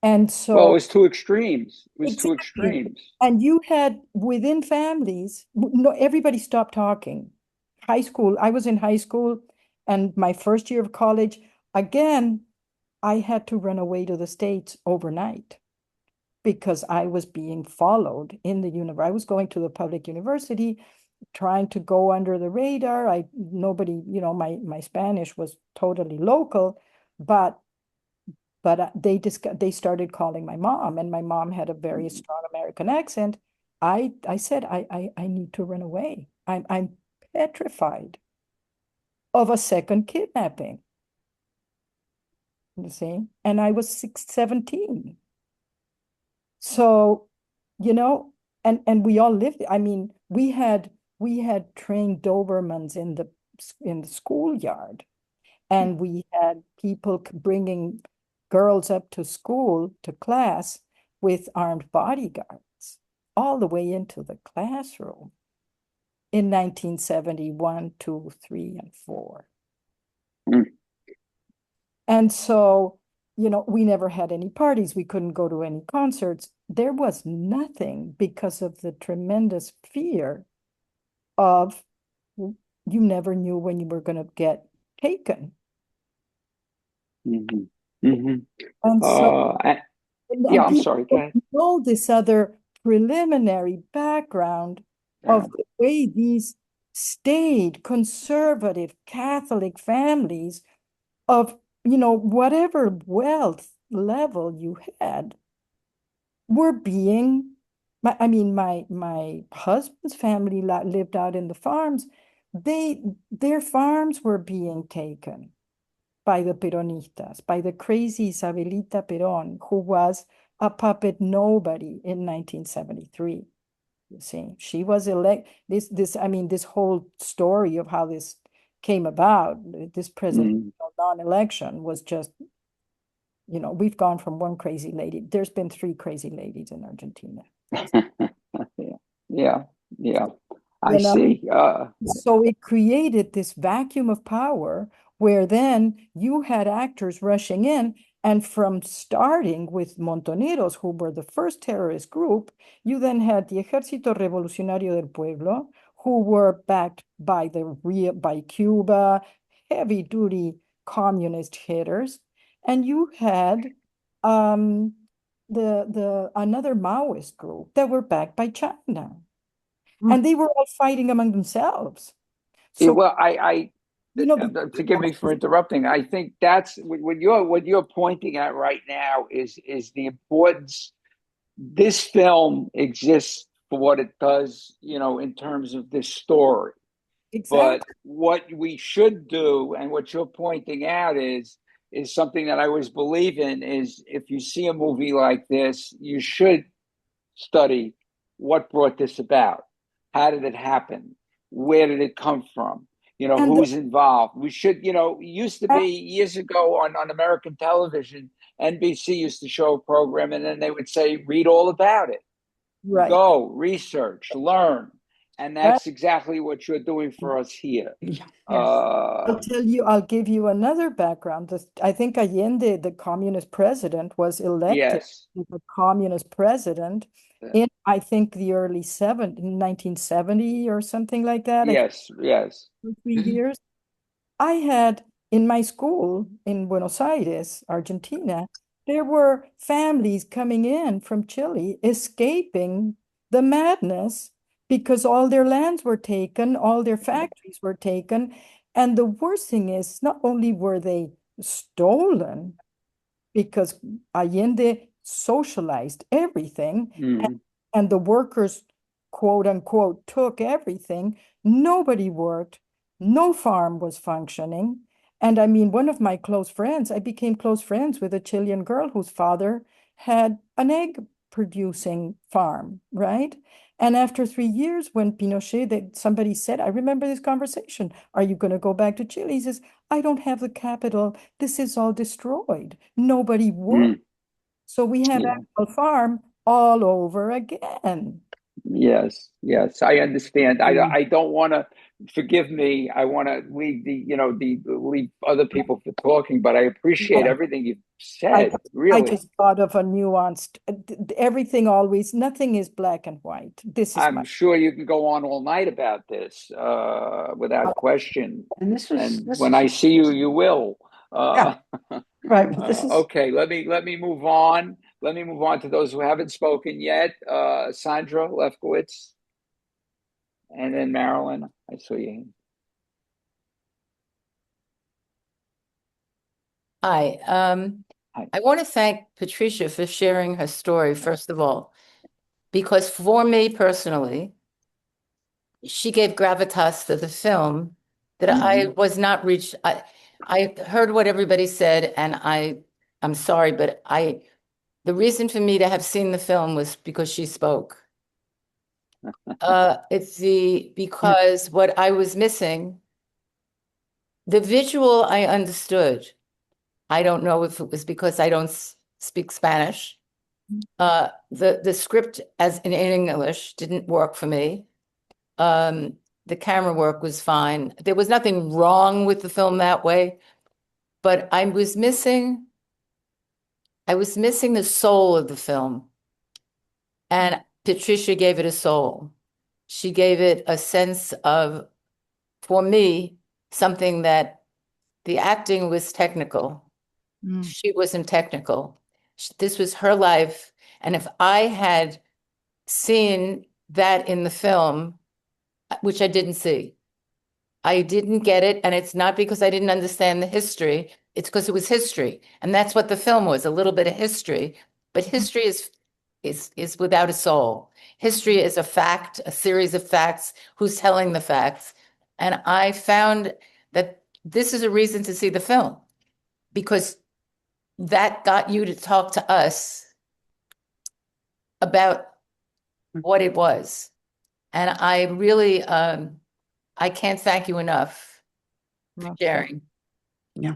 H: And
B: Well, it
H: so
B: was two extremes. It was two
H: exactly.
B: extremes.
H: And you had within families, no, everybody stopped talking. High school, I was in high school and my first year of college, again, I had to run away to the States overnight because I was being followed in the university. I was going to the public university, trying to go under the radar. Nobody, my Spanish was totally local, but they started calling my mom, and my mom had a very strong American accent. I said I need to run away. I'm petrified of a second kidnapping. You see, and I was 17. So, and we all lived. I mean, we had trained Dobermans in the schoolyard, and we had people bringing girls up to school to class with armed bodyguards all the way into the classroom in 1971, 2, 3, and 4.
B: Mm.
H: And so, we never had any parties. We couldn't go to any concerts. There was nothing because of the tremendous fear of you never knew when you were going to get taken.
B: Mhm. Mhm.
H: And so,
B: Yeah,
H: and
B: I'm
H: people
B: sorry. Go
H: don't
B: ahead.
H: know this other preliminary background
B: Yeah.
H: of the way these staid, conservative, Catholic families of, whatever wealth level you had were being, I mean, my husband's family lived out in the farms. Their farms were being taken by the Peronistas, by the crazy Isabelita Perón, who was a puppet nobody in 1973. You see, she was this whole story of how this came about, this presidential
B: Mm.
H: non-election was just, we've gone from one crazy lady. There's been 3 crazy ladies in Argentina.
B: Yeah. Yeah. Yeah. I
H: You know,
B: see.
H: so it created this vacuum of power where then you had actors rushing in, and from starting with Montoneros, who were the first terrorist group, you then had the Ejército Revolucionario del Pueblo, who were backed by by Cuba, heavy duty communist hitters, and you had um, another Maoist group that were backed by China, and they were all fighting among themselves. So,
B: Well, I
H: you know, the,
B: forgive me for interrupting. I think that's what you're pointing at right now is the importance. This film exists for what it does, in terms of this story. But
H: exactly.
B: what we should do, and what you're pointing out, is something that I always believe in, is if you see a movie like this, you should study what brought this about. How did it happen? Where did it come from?
H: And
B: Who's involved? We should, it used to be years ago on American television, NBC used to show a program, and then they would say, read all about it.
H: right.
B: Go, research, learn. And
H: That,
B: that's exactly what you're doing for us here.
H: yeah.
C: Yes.
H: I'll give you another background. I think Allende, the communist president, was elected
B: Yes.
H: the communist president in, I think, the early 1970 or something like that. I think
B: Yes. Yes.
H: 2, 3 years. I had in my school in Buenos Aires, Argentina, there were families coming in from Chile escaping the madness because all their lands were taken, all their factories were taken. And the worst thing is, not only were they stolen, because Allende socialized everything,
B: Mhm.
H: and the workers, quote unquote, took everything. Nobody worked. No farm was functioning. And I mean, one of my close friends, I became close friends with a Chilean girl whose father had an egg producing farm, right? And after 3 years, when Pinochet, somebody said, I remember this conversation, are you going to go back to Chile? He says, I don't have the capital. This is all destroyed. Nobody worked.
B: Mm.
H: So we have
B: Yeah.
H: Animal Farm all over again.
B: Yes, yes, I understand. I don't want to forgive me. I want to leave leave other people for talking, but I appreciate everything you've
H: I,
B: said.
H: I
B: Really,
H: just thought of a nuanced, everything always, nothing is black and white. This is
B: I'm sure you can go on all night about this, without question.
E: And this
B: And
E: was,
B: when I see you, you will.
E: yeah, right. But this is,
B: Okay, let me move on. Let me move on to those who haven't spoken yet. Sandra Lefkowitz, and then Marilyn. I saw you.
I: Hi.
B: Hi.
I: I want to thank Patricia for sharing her story, first of all, because for me personally, she gave gravitas to the film that I was not reached. I heard what everybody said, and I'm sorry, but the reason for me to have seen the film was because she spoke. Because what I was missing, the visual I understood. I don't know if it was because I don't speak Spanish. The script as in English didn't work for me. The camera work was fine. There was nothing wrong with the film that way, but I was missing the soul of the film. And Patricia gave it a soul. She gave it a sense of, for me, something that the acting was technical. She wasn't technical. This was her life. And if I had seen that in the film, which I didn't see, I didn't get it. And it's not because I didn't understand the history. It's because it was history. And that's what the film was, a little bit of history. But history is without a soul. History is a fact, a series of facts. Who's telling the facts? And I found that this is a reason to see the film, because that got you to talk to us about what it was. And I really, I can't thank you enough for sharing.
E: yeah.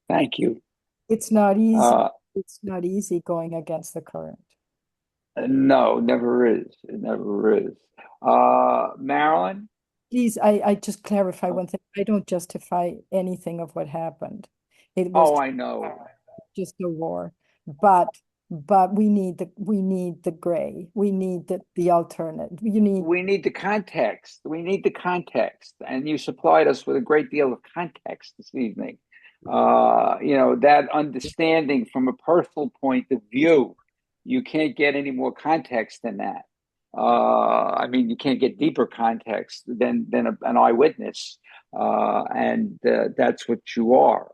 B: Thank you.
H: It's not easy. It's not easy going against the current.
B: No, never is. It never is. Marilyn?
H: Please, I just clarify one thing. I don't justify anything of what happened. It was
B: Oh, I know.
H: just a war, but we need the gray. We need the alternate.
B: We need the context. We need the context, and you supplied us with a great deal of context this evening. That understanding from a personal point of view. You can't get any more context than that. I mean, you can't get deeper context than an eyewitness, and that's what you are.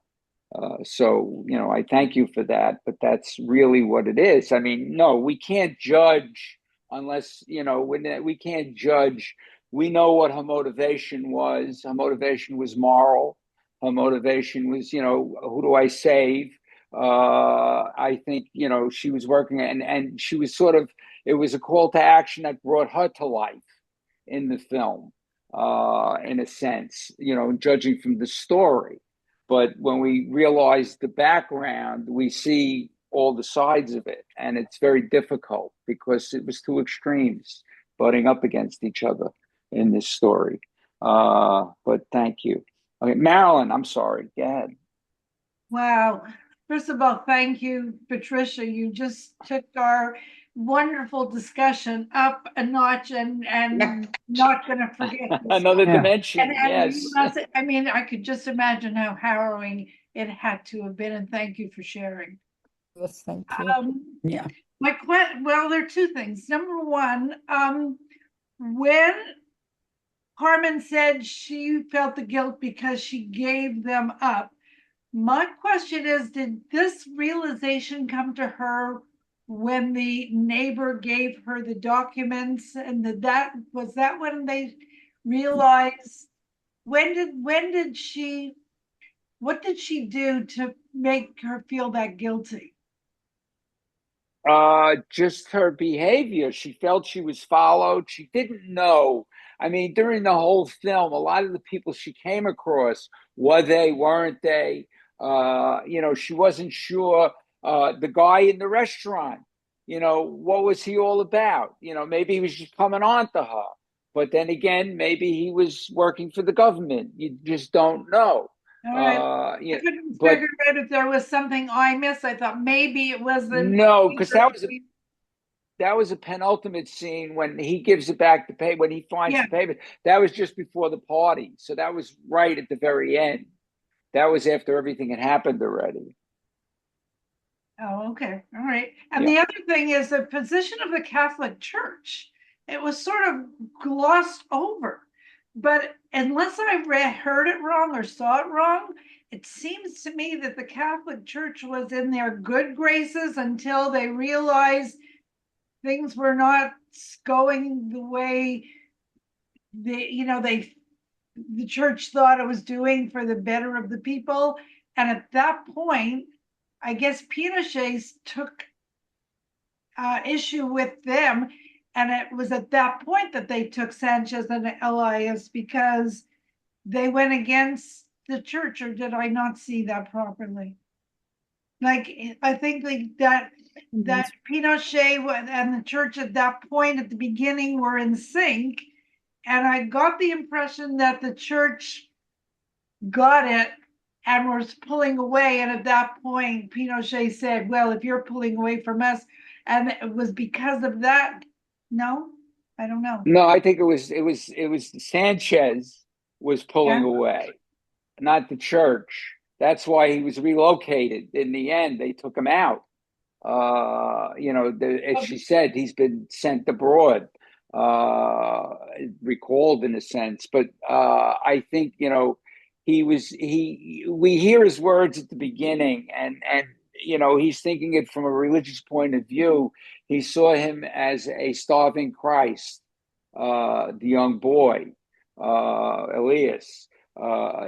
B: So, I thank you for that, but that's really what it is. I mean, no, we can't judge unless, we can't judge. We know what her motivation was. Her motivation was moral. Her motivation was, who do I save? I think, she was working and she was it was a call to action that brought her to life in the film, in a sense, judging from the story. But when we realize the background, we see all the sides of it. And it's very difficult because it was two extremes butting up against each other in this story. But thank you. Okay, Marilyn, I'm sorry. Go ahead.
J: Wow. First of all, thank you, Patricia. You just took our wonderful discussion up a notch and not going to forget this.
B: Another dimension.
J: And
B: yes.
J: you must, I mean, I could just imagine how harrowing it had to have been. And thank you for sharing.
H: Yes, thank you.
E: Yeah.
J: Well, there are two things. Number one, when Carmen said she felt the guilt because she gave them up, my question is, did this realization come to her when the neighbor gave her the documents, and was that when they realized, what did she do to make her feel that guilty?
B: Just her behavior. She felt she was followed. She didn't know. I mean, during the whole film, a lot of the people she came across, weren't they? She wasn't sure. The guy in the restaurant, what was he all about? Maybe he was just coming on to her. But then again, maybe he was working for the government. You just don't know.
J: All right. I
B: Yeah,
J: couldn't
B: but
J: figure out if there was something I missed. I thought maybe it was the
B: no, because that was a penultimate scene when he gives it back to pay when he finds
J: yeah.
B: the paper. That was just before the party, so that was right at the very end. That was after everything had happened already.
J: Oh, okay. All right. And
B: Yeah.
J: the other thing is the position of the Catholic Church. It was sort of glossed over. But unless I heard it wrong or saw it wrong, it seems to me that the Catholic Church was in their good graces until they realized things were not going the way the church thought it was doing for the better of the people. And at that point, I guess Pinochet took issue with them. And it was at that point that they took Sanchez and Elias because they went against the church, or did I not see that properly? Like, I think that Pinochet and the church at that point at the beginning were in sync. And I got the impression that the church got it and was pulling away. And at that point, Pinochet said, well, if you're pulling away from us, and it was because of that. No, I don't know.
B: No, I think it was Sanchez was pulling away, not the church. That's why he was relocated. In the end, they took him out. As she said, he's been sent abroad, recalled in a sense. But I think we hear his words at the beginning, and he's thinking it from a religious point of view. He saw him as a starving Christ, the young boy, Elias.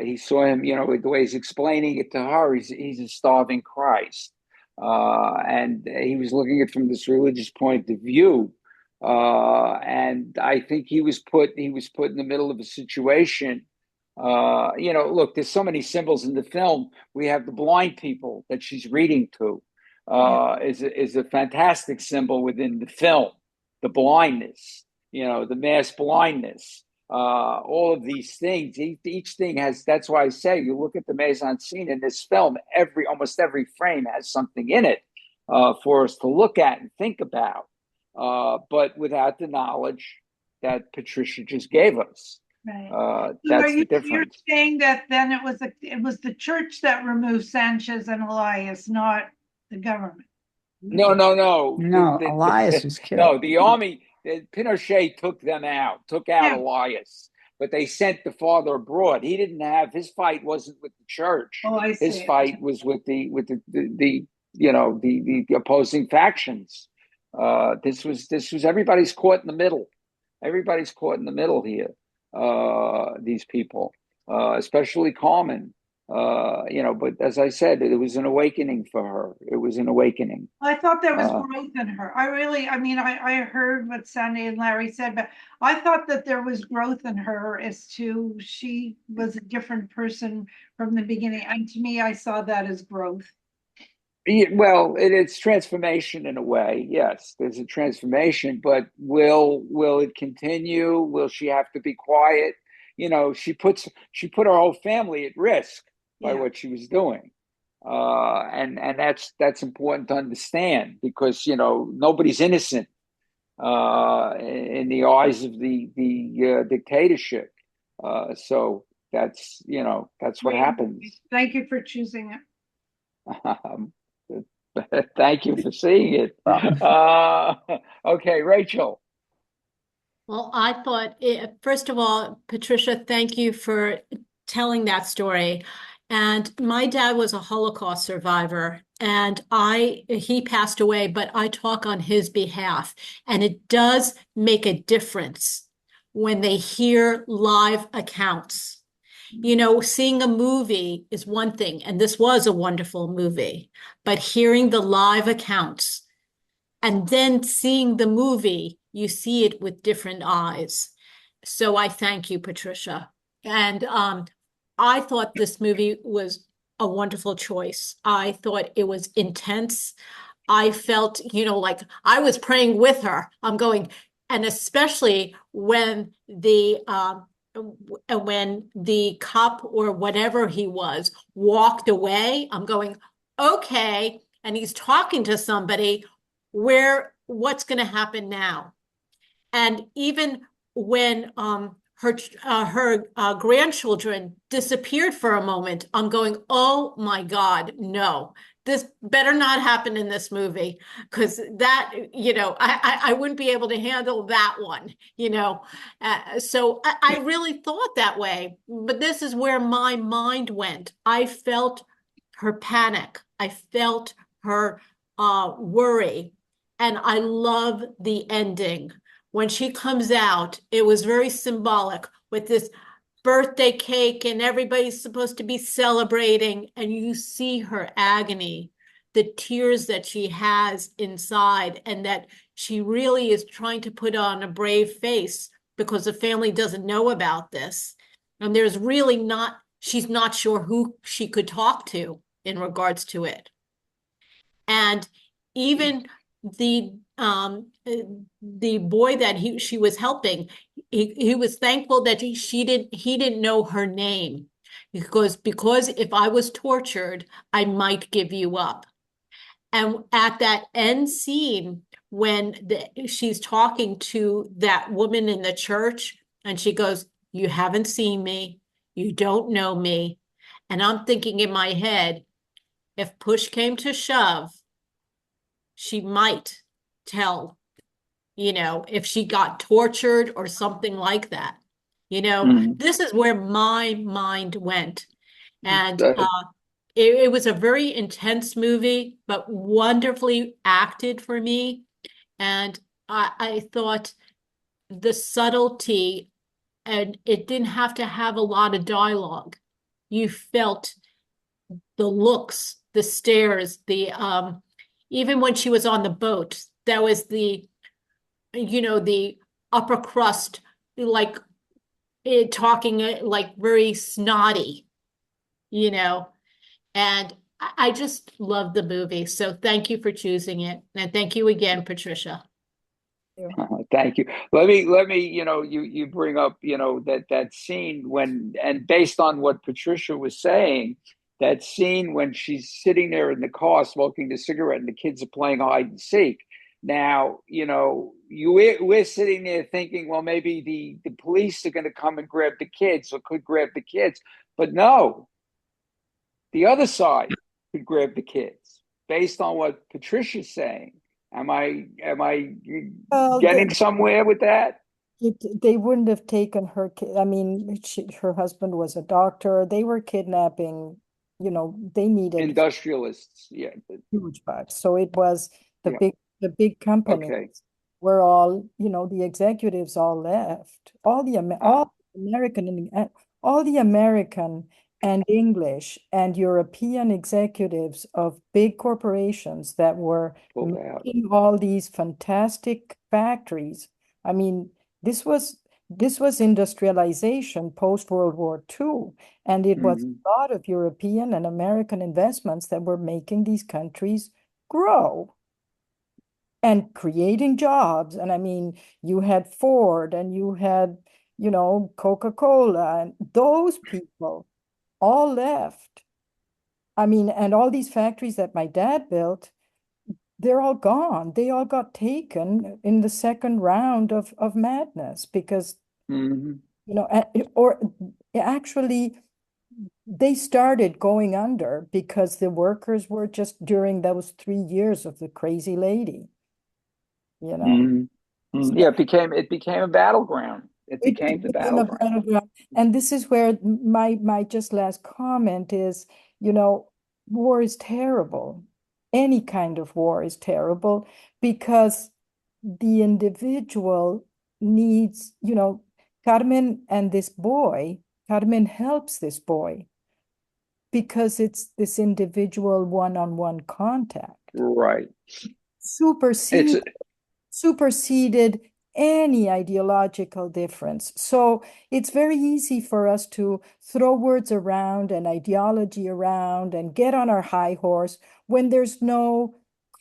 B: He saw him, the way he's explaining it to her, he's a starving Christ. And he was looking at it from this religious point of view. And I think he was put in the middle of a situation. Look, there's so many symbols in the film. We have the blind people that she's reading to, is a fantastic symbol within the film. The blindness, the mass blindness, all of these things. Each thing has. That's why I say you look at the mise en scene in this film. Almost every frame has something in it for us to look at and think about, but without the knowledge that Patricia just gave us.
J: Right.
B: That's the difference.
J: You're saying that then it was the church that removed Sanchez and Elias, not the government.
B: No.
E: No, Elias was killed.
B: No, the army, Pinochet took out Elias, but they sent the father abroad. He didn't have, his fight wasn't with the church.
J: Oh, I see.
B: His fight was with the opposing factions. This was everybody's caught in the middle. Everybody's caught in the middle here. These people, especially Carmen. But as I said, it was an awakening for her. It was an awakening.
J: I thought there was growth in her. I heard what Sandy and Larry said, but I thought that there was growth in her as to she was a different person from the beginning. And to me, I saw that as growth.
B: Well, it's transformation in a way. Yes, there's a transformation, but will it continue? Will she have to be quiet? She put her whole family at risk by what she was doing, and that's important to understand because nobody's innocent in the eyes of the dictatorship. So that's what happens.
J: Thank you for choosing it.
B: Thank you for seeing it. Okay, Rachel.
K: Well, I thought, first of all, Patricia, thank you for telling that story. And my dad was a Holocaust survivor, and he passed away, but I talk on his behalf. And it does make a difference when they hear live accounts. Seeing a movie is one thing, and this was a wonderful movie, but hearing the live accounts and then seeing the movie, you see it with different eyes. So I thank you, Patricia. And I thought this movie was a wonderful choice. I thought it was intense. I felt, like I was praying with her. I'm going, and especially when the cop or whatever he was walked away, I'm going, okay, and he's talking to somebody, what's going to happen now? And even when her grandchildren disappeared for a moment, I'm going, oh my God, no, this better not happen in this movie, because that, I wouldn't be able to handle that one, so I really thought that way, but this is where my mind went. I felt her panic. I felt her worry. And I love the ending. When she comes out, it was very symbolic with this birthday cake and everybody's supposed to be celebrating, and you see her agony, the tears that she has inside, and that she really is trying to put on a brave face because the family doesn't know about this. And there's really not, she's not sure who she could talk to in regards to it. And even the boy that she was helping, he was thankful that he didn't know her name, because if I was tortured, I might give you up. And at that end scene, when she's talking to that woman in the church, and she goes, "You haven't seen me, you don't know me," and I'm thinking in my head, if push came to shove, she might tell, if she got tortured or something like that. This is where my mind went. And it was a very intense movie, but wonderfully acted for me. And I thought the subtlety, and it didn't have to have a lot of dialogue. You felt the looks, the stares, even when she was on the boat, that was the upper crust, like talking like very snotty, and I just love the movie. So thank you for choosing it. And thank you again, Patricia.
B: Thank you. Let me, you bring up, that scene and based on what Patricia was saying, that scene when she's sitting there in the car smoking the cigarette and the kids are playing hide and seek. Now, we're sitting there thinking, well, maybe the police are going to come and grab the kids or could grab the kids. But no, the other side could grab the kids based on what Patricia's saying. Am I getting somewhere with that?
H: They wouldn't have taken her. I mean, her husband was a doctor. They were kidnapping. They needed
B: industrialists. Yeah,
H: huge bucks. So it was the big companies
B: okay.
H: were all. The executives all left. All the American and English and European executives of big corporations that were making all these fantastic factories. I mean, this was industrialization post World War II, and it was a lot of European and American investments that were making these countries grow and creating jobs. And I mean, you had Ford and you had, Coca-Cola, and those people all left. I mean, and all these factories that my dad built, they're all gone. They all got taken in the second round of madness because, or actually they started going under because the workers were just during those 3 years of the crazy lady,
B: So, yeah, it became a battleground. It became the battleground.
H: And this is where my just last comment is, war is terrible. Any kind of war is terrible because the individual needs, Carmen and this boy, Carmen helps this boy because it's this individual one-on-one contact.
B: Right.
H: Superseded any ideological difference. So it's very easy for us to throw words around and ideology around and get on our high horse when there's no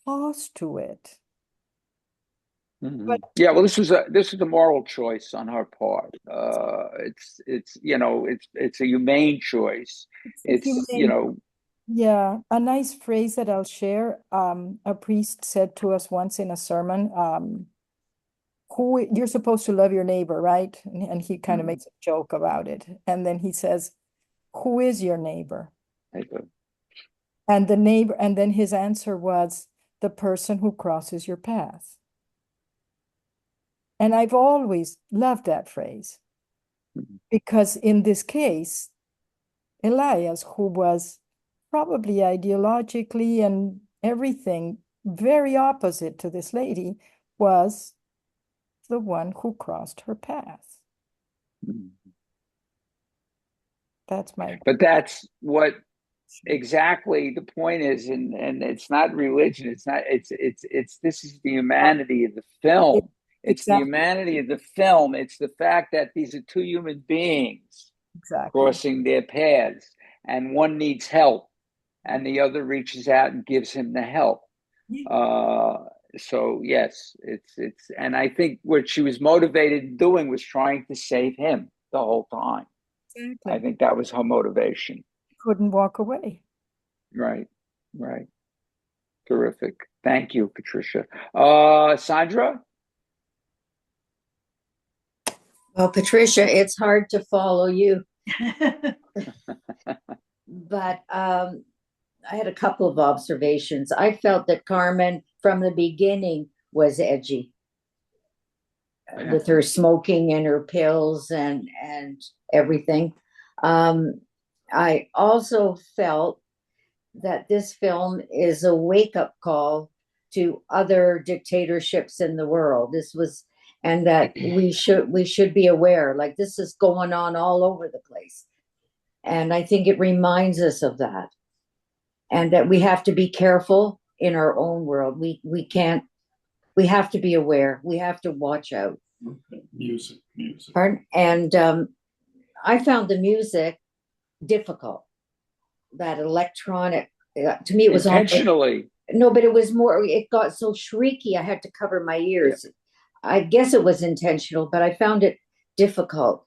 H: cost to it.
B: Mhm. Yeah, well, this was a moral choice on her part. It's it's a humane choice.
H: If you
B: It's
H: may, yeah, a nice phrase that I'll share. A priest said to us once in a sermon, you're supposed to love your neighbor, right? And he kind of makes a joke about it. And then he says, who is your neighbor? And the neighbor, and then his answer was, the person who crosses your path. And I've always loved that phrase because in this case, Elias, who was probably ideologically and everything very opposite to this lady, was the one who crossed her path. That's my.
B: But that's what exactly the point is, and it's not religion. It's not. It's this is the humanity of the film. It's the humanity of the film. It's the fact that these are two human beings crossing their paths, and one needs help, and the other reaches out and gives him the help. So yes, it's, and I think what she was motivated in doing was trying to save him the whole time.
H: Exactly.
B: I think that was her motivation.
H: Couldn't walk away.
B: Right. Terrific. Thank you, Patricia. Sandra?
L: Well, Patricia, it's hard to follow you. But I had a couple of observations. I felt that Carmen, from the beginning, was edgy with her smoking and her pills and everything. I also felt that this film is a wake-up call to other dictatorships in the world. And that we should be aware, like this is going on all over the place. And I think it reminds us of that. And that we have to be careful in our own world. We have to be aware. We have to watch out.
M: Music.
L: Pardon? And I found the music difficult. That electronic, to me, it was
B: intentionally.
L: No, but it was more, it got so shrieky, I had to cover my ears. Yeah. I guess it was intentional, but I found it difficult.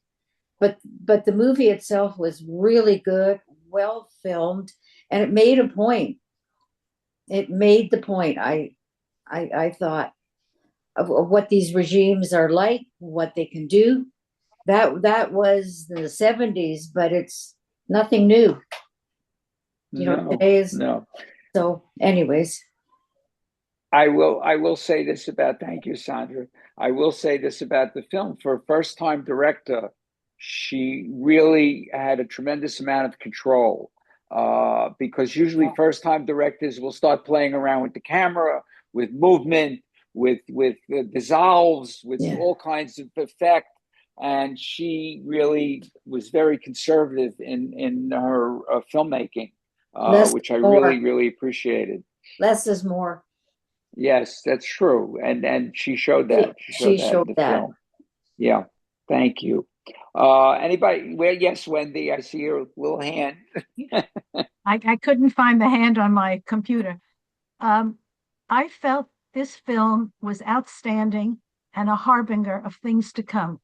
L: But the movie itself was really good, well filmed, and it made a point. It made the point, I thought, of what these regimes are like, what they can do. That was the 70s, but it's nothing new. Today's.
B: No.
L: So anyways.
B: I will say this about, thank you, Sandra. I will say this about the film. For a first-time director, she really had a tremendous amount of control, because usually first-time directors will start playing around with the camera, with movement, with dissolves, with all kinds of effect. And she really was very conservative in her filmmaking, which I really appreciated.
L: Less is more.
B: Yes, that's true, and she showed that.
L: She showed that.
B: Film. Yeah, thank you. Anybody? Well, yes, Wendy, I see your little hand.
N: I couldn't find the hand on my computer. I felt this film was outstanding and a harbinger of things to come.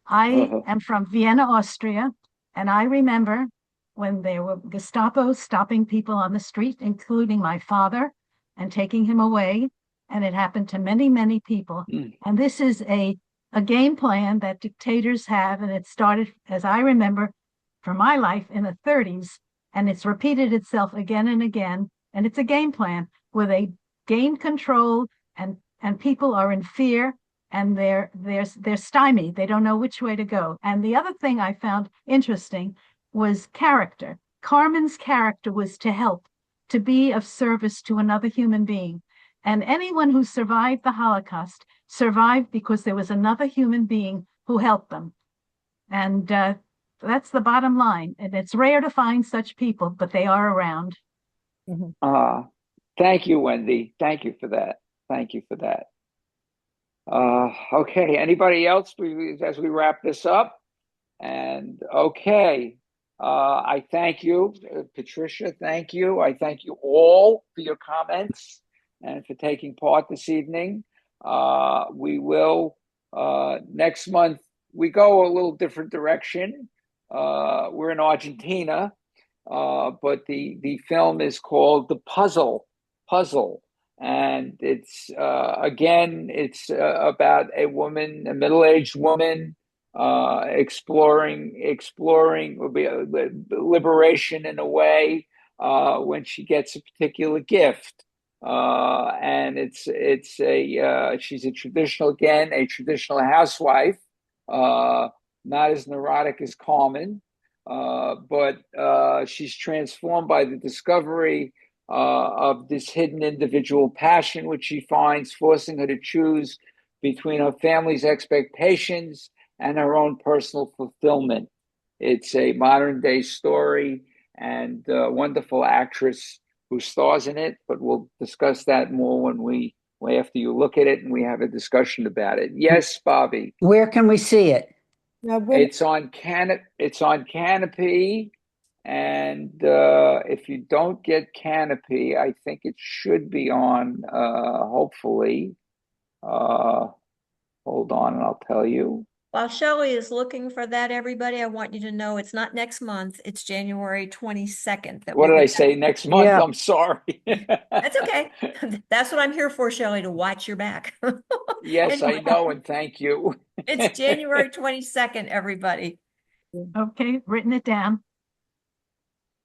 N: I am from Vienna, Austria, and I remember when there were Gestapo stopping people on the street, including my father, and taking him away. And it happened to many, many people. And this is a game plan that dictators have. And it started, as I remember, from my life in the 30s. And it's repeated itself again and again. And it's a game plan where they gain control and people are in fear and they're stymied. They don't know which way to go. And the other thing I found interesting was character. Carmen's character was to help, to be of service to another human being. And anyone who survived the Holocaust survived because there was another human being who helped them. And that's the bottom line. And it's rare to find such people, but they are around.
B: Thank you, Wendy. Thank you for that. Okay, anybody else as we wrap this up? And okay, I thank you, Patricia, thank you. I thank you all for your comments and for taking part this evening. We will next month. We go a little different direction. We're in Argentina, but the film is called The Puzzle, and it's again, it's about a woman, a middle-aged woman, exploring liberation in a way when she gets a particular gift. And she's a traditional housewife, not as neurotic as Carmen, but she's transformed by the discovery of this hidden individual passion, which she finds, forcing her to choose between her family's expectations and her own personal fulfillment. It's a modern day story, and a wonderful actress who stars in it, but we'll discuss that more after you look at it and we have a discussion about it. Yes, Bobby.
E: Where can we see it?
B: It's on Kanopy, and if you don't get Kanopy, I think it should be on. Hopefully, hold on, and I'll tell you.
A: While Shelly is looking for that, everybody, I want you to know it's not next month. It's January 22nd.
B: What did I say? Next month?
E: Yeah.
B: I'm sorry.
A: That's okay. That's what I'm here for, Shelly, to watch your back.
B: Yes,
A: Anyway,
B: I know, and thank you.
A: It's January 22nd, everybody.
N: Okay, written it down.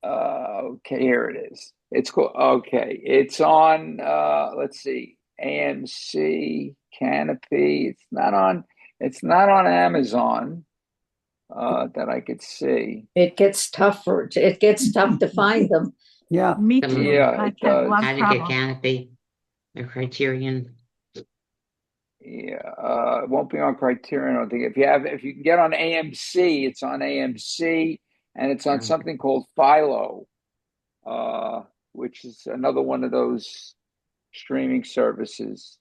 B: Okay, here it is. It's cool. Okay, it's on. Let's see, AMC, Kanopy. It's not on Amazon. That I could see.
L: It gets tougher. It gets tough to find them.
E: Yeah.
N: Me too.
B: Yeah,
N: I've
B: it
N: had a
B: does.
N: lot
F: How
N: of
F: to get
N: trouble.
F: Kanopy or Criterion.
B: Yeah, it won't be on Criterion. I don't think. If you can get on AMC, it's on AMC, and it's on something called Philo, which is another one of those streaming services.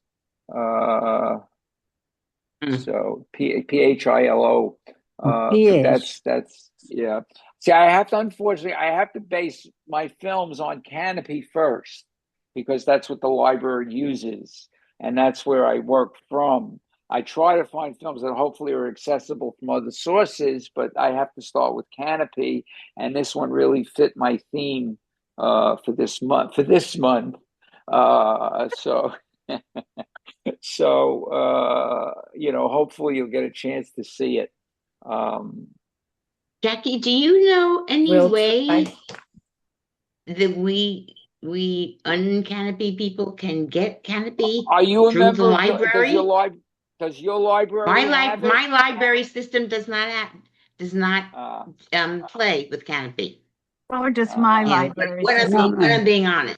B: So PHILO. That's yeah. See, unfortunately, I have to base my films on Kanopy first because that's what the library uses, and that's where I work from. I try to find films that hopefully are accessible from other sources, but I have to start with Kanopy, and this one really fit my theme for this month. So. So, hopefully you'll get a chance to see it.
F: Jackie, do you know any
L: We'll
F: way
L: try.
F: that we un-Canopy people can get Kanopy
B: Are you a
F: through the
B: member of
F: library?
B: does your library have it?
F: My library system does not play with Kanopy.
N: Or does my
F: And
N: library
F: when
N: system.
F: I'm being honest.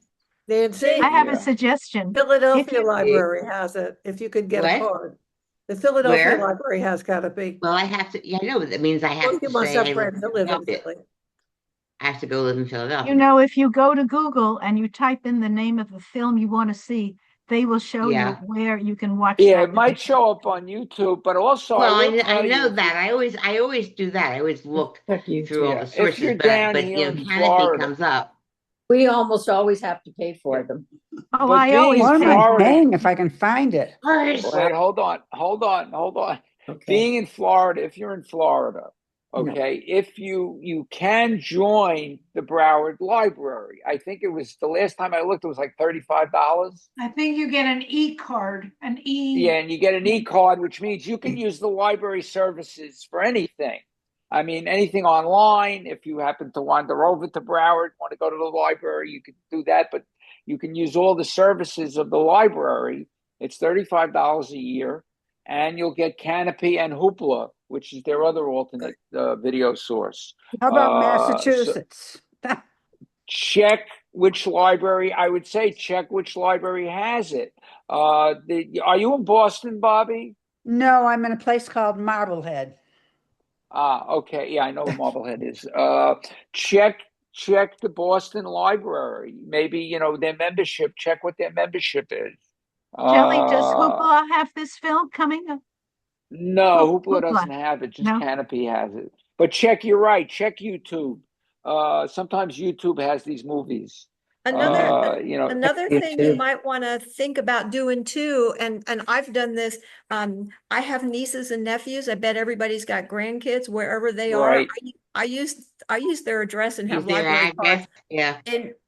G: Nancy,
N: I have a
B: Yeah.
N: suggestion.
G: Philadelphia
N: you-
G: Library has it, if you could get a
F: What?
G: card. The Philadelphia
F: Where?
G: Library has Kanopy.
F: Well, I have to. Yeah, I know. That means I
G: Well,
F: have
G: you
F: to
G: must
F: say
G: have
F: I live
G: friends
F: in
G: that live in
F: Philadelphia.
G: Philly.
F: I have to go live in Philadelphia.
N: You know, if you go to Google and you type in the name of the film you want to see, they will show you
F: Yeah.
N: where you can watch
B: Yeah,
N: that.
B: it might show up on YouTube, but also
F: Well,
B: I will
F: I
B: tell
F: know
B: you
F: that. I always do that. I always look
L: Check YouTube.
F: through all
B: Yeah,
F: the
B: if
F: sources,
B: you're
F: but
B: down here in
F: Kanopy
B: Florida,
F: comes up.
L: We almost always have to pay for them.
N: Oh,
B: but
N: I
B: being
N: always
B: in
E: What am
N: pay.
E: I
B: Florida,
E: paying if I can find it?
B: wait, hold on.
L: Okay.
B: Being in Florida, if you're in Florida, okay, if you can join the Broward Library. I think it was the last time I looked, it was like $35.
J: I think you get an e-card,
B: Yeah, and you get an e-card, which means you can use the library services for anything. I mean, anything online. If you happen to wander over to Broward, want to go to the library, you can do that. But you can use all the services of the library. It's $35 a year, and you'll get Kanopy and Hoopla, which is their other alternate video source.
E: How about
B: So
E: Massachusetts?
B: check which library. I would say check which library has it. Are you in Boston, Bobby?
E: No, I'm in a place called Marblehead.
B: Okay. Yeah, I know what Marblehead is. Check the Boston Library. Maybe, their membership. Check what their membership is.
N: Shelley, does Hoopla have this film coming up?
B: No, Hoopla
N: Hoopla.
B: doesn't have it. Just
N: No.
B: Kanopy has it. But you're right. Check YouTube. Sometimes YouTube has these movies.
A: Another
B: You know,
A: another thing you might want to think about doing too, and I've done this. I have nieces and nephews. I bet everybody's got grandkids wherever they are.
B: right.
A: I use their address and
F: Use
A: have
F: their
A: library cards
F: address. Yeah.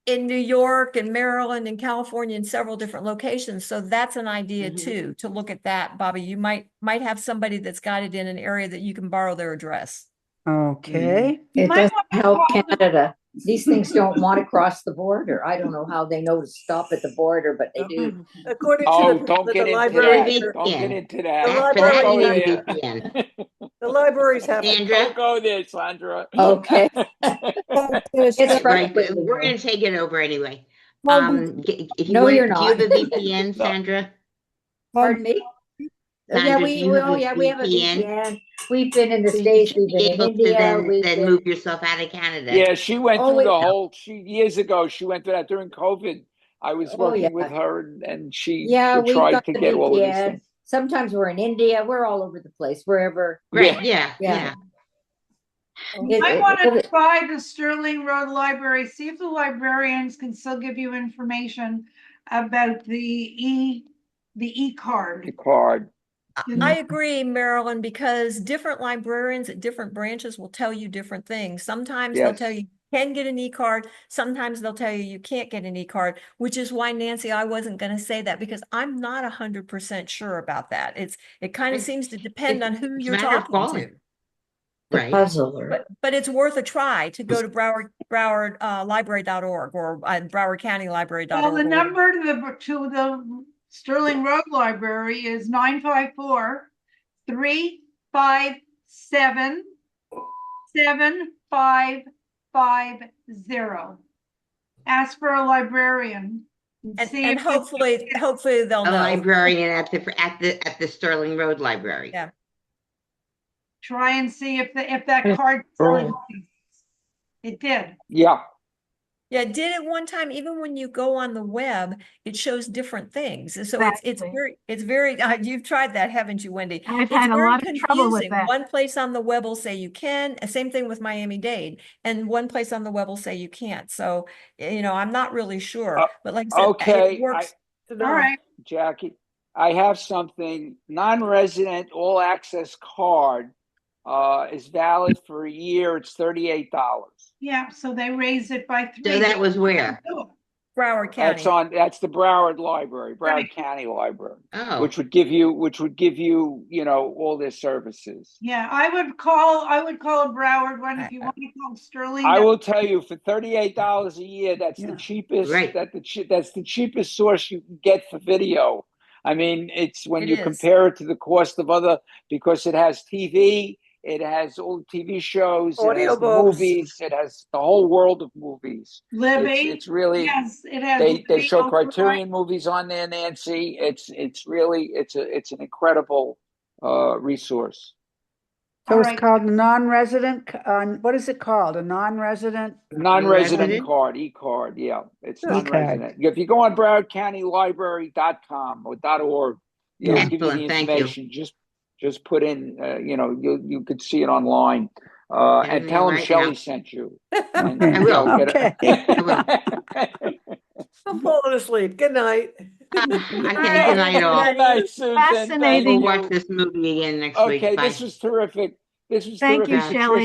A: in New York and Maryland and California and several different locations. So that's an idea
F: Mhm.
A: too, to look at that, Bobby. You might have somebody that's got it in an area that you can borrow their address.
E: Okay.
J: You
L: It
J: might
L: doesn't
J: want to
L: help
J: call the-
L: Canada. These things don't want to cross the border. I don't know how they know to stop at the border, but they do.
G: According to
B: Oh, don't
G: the
B: get into
G: library,
B: that. Don't get
F: VPN.
B: into that.
G: The
F: But
B: Don't
G: library
F: how do
B: go
F: you need
B: there.
F: a VPN?
G: the libraries have to.
F: Sandra?
B: Don't go there, Sandra.
L: Okay.
H: It's
L: It's
F: Right,
L: frustrating.
F: we're gonna take it over anyway.
H: Well,
F: If you
L: No,
F: want,
L: you're
F: do you have
L: not.
F: a VPN,
B: No.
F: Sandra?
L: Pardon me? Yeah,
F: Sandra, do you have a
L: we have a
F: VPN?
L: VPN. We've been in the
F: So you
L: States,
F: should
L: we've been
F: be
L: in
F: able to
L: India, we've
F: then
L: been.
F: move yourself out of Canada.
B: Yeah, she went
L: Oh,
B: through
L: wait.
B: the whole, years ago, she went through that during COVID. I was
L: Oh,
B: working
L: yeah.
B: with her and she
L: Yeah, we've
B: tried
L: got
B: to
L: the
B: get all of these
L: VPN.
B: things.
L: Sometimes we're in India. We're all over the place, wherever.
F: Right,
B: Yeah.
F: yeah.
J: You might want to try the Sterling Road Library, see if the librarians can still give you information about the e-card.
B: The card.
A: I agree, Marilyn, because different librarians at different branches will tell you different things. Sometimes they'll tell
B: Yes.
A: you can get an e-card. Sometimes they'll tell you you can't get an e-card, which is why, Nancy, I wasn't going to say that because I'm not 100% sure about that. It kind of seems to depend on who
F: It's a
A: you're
F: matter of
A: talking
F: calling.
A: to.
F: Right.
L: Puzzler.
A: But it's worth a try to go to Broward library.org or Broward County library.org.
J: Well, the number to the Sterling Road Library is 954-357-7550. Ask for a librarian.
A: And hopefully they'll
F: A
A: know.
F: librarian at the Sterling Road Library.
A: Yeah.
J: Try and see if that card still exists. It did.
B: Yeah.
A: Yeah, it did it one time. Even when you go on the web, it shows different things. And so
N: Exactly.
A: it's very you've tried that, haven't you, Wendy?
N: I've
A: It's
N: had a
A: very
N: lot of trouble with
A: confusing.
N: that.
A: One place on the web will say you can, same thing with Miami-Dade, and one place on the web will say you can't. So, I'm not really sure. But like I said,
B: Okay.
A: it works.
J: All right.
B: Jackie, I have something. Non-resident all access card is valid for a year. It's $38.
J: Yeah, so they raised it by 3.
F: So that was where?
A: Broward County.
B: That's the Broward Library, Broward
J: Right.
B: County Library,
F: Oh.
B: which would give you, all their services.
J: Yeah, I would call a Broward one if you want to call Sterling.
B: I will tell you, for $38 a year, that's the
E: Yeah.
B: cheapest.
F: Right.
B: That's the cheapest source you can get for video. I mean, it's when
A: It
B: you
A: is.
B: compare it to the cost of other, because it has TV, it has all the TV shows, it has the
G: Audiobooks.
B: movies, it has the whole world of movies.
J: Libby.
B: It's really.
J: Yes, it has.
B: They
J: Libby
B: show
J: Override.
B: Criterion movies on there, Nancy. It's really an incredible resource.
E: So
J: All
E: it's
J: right.
E: called non-resident, what is it called? A non-resident?
B: Non-resident
F: Non-resident?
B: card, e-card, yeah. It's
E: E-card.
B: non-resident. If you go on BrowardCountyLibrary.com or .org, it'll give you the
F: Excellent, thank you.
B: information. Just put in, you could see it online.
F: Getting
B: And
F: there
B: tell them
F: right
B: Shelly
F: now.
B: sent you. And,
E: I
F: will.
E: Okay.
G: I'm falling asleep. Good night.
F: Okay, good night all.
B: Good night, Susan. Thank
N: Fascinating.
F: We'll
B: you.
F: watch this movie again next week.
B: Okay,
F: Bye.
B: this was terrific.
H: Thank you,
F: Bye.
H: Shelley.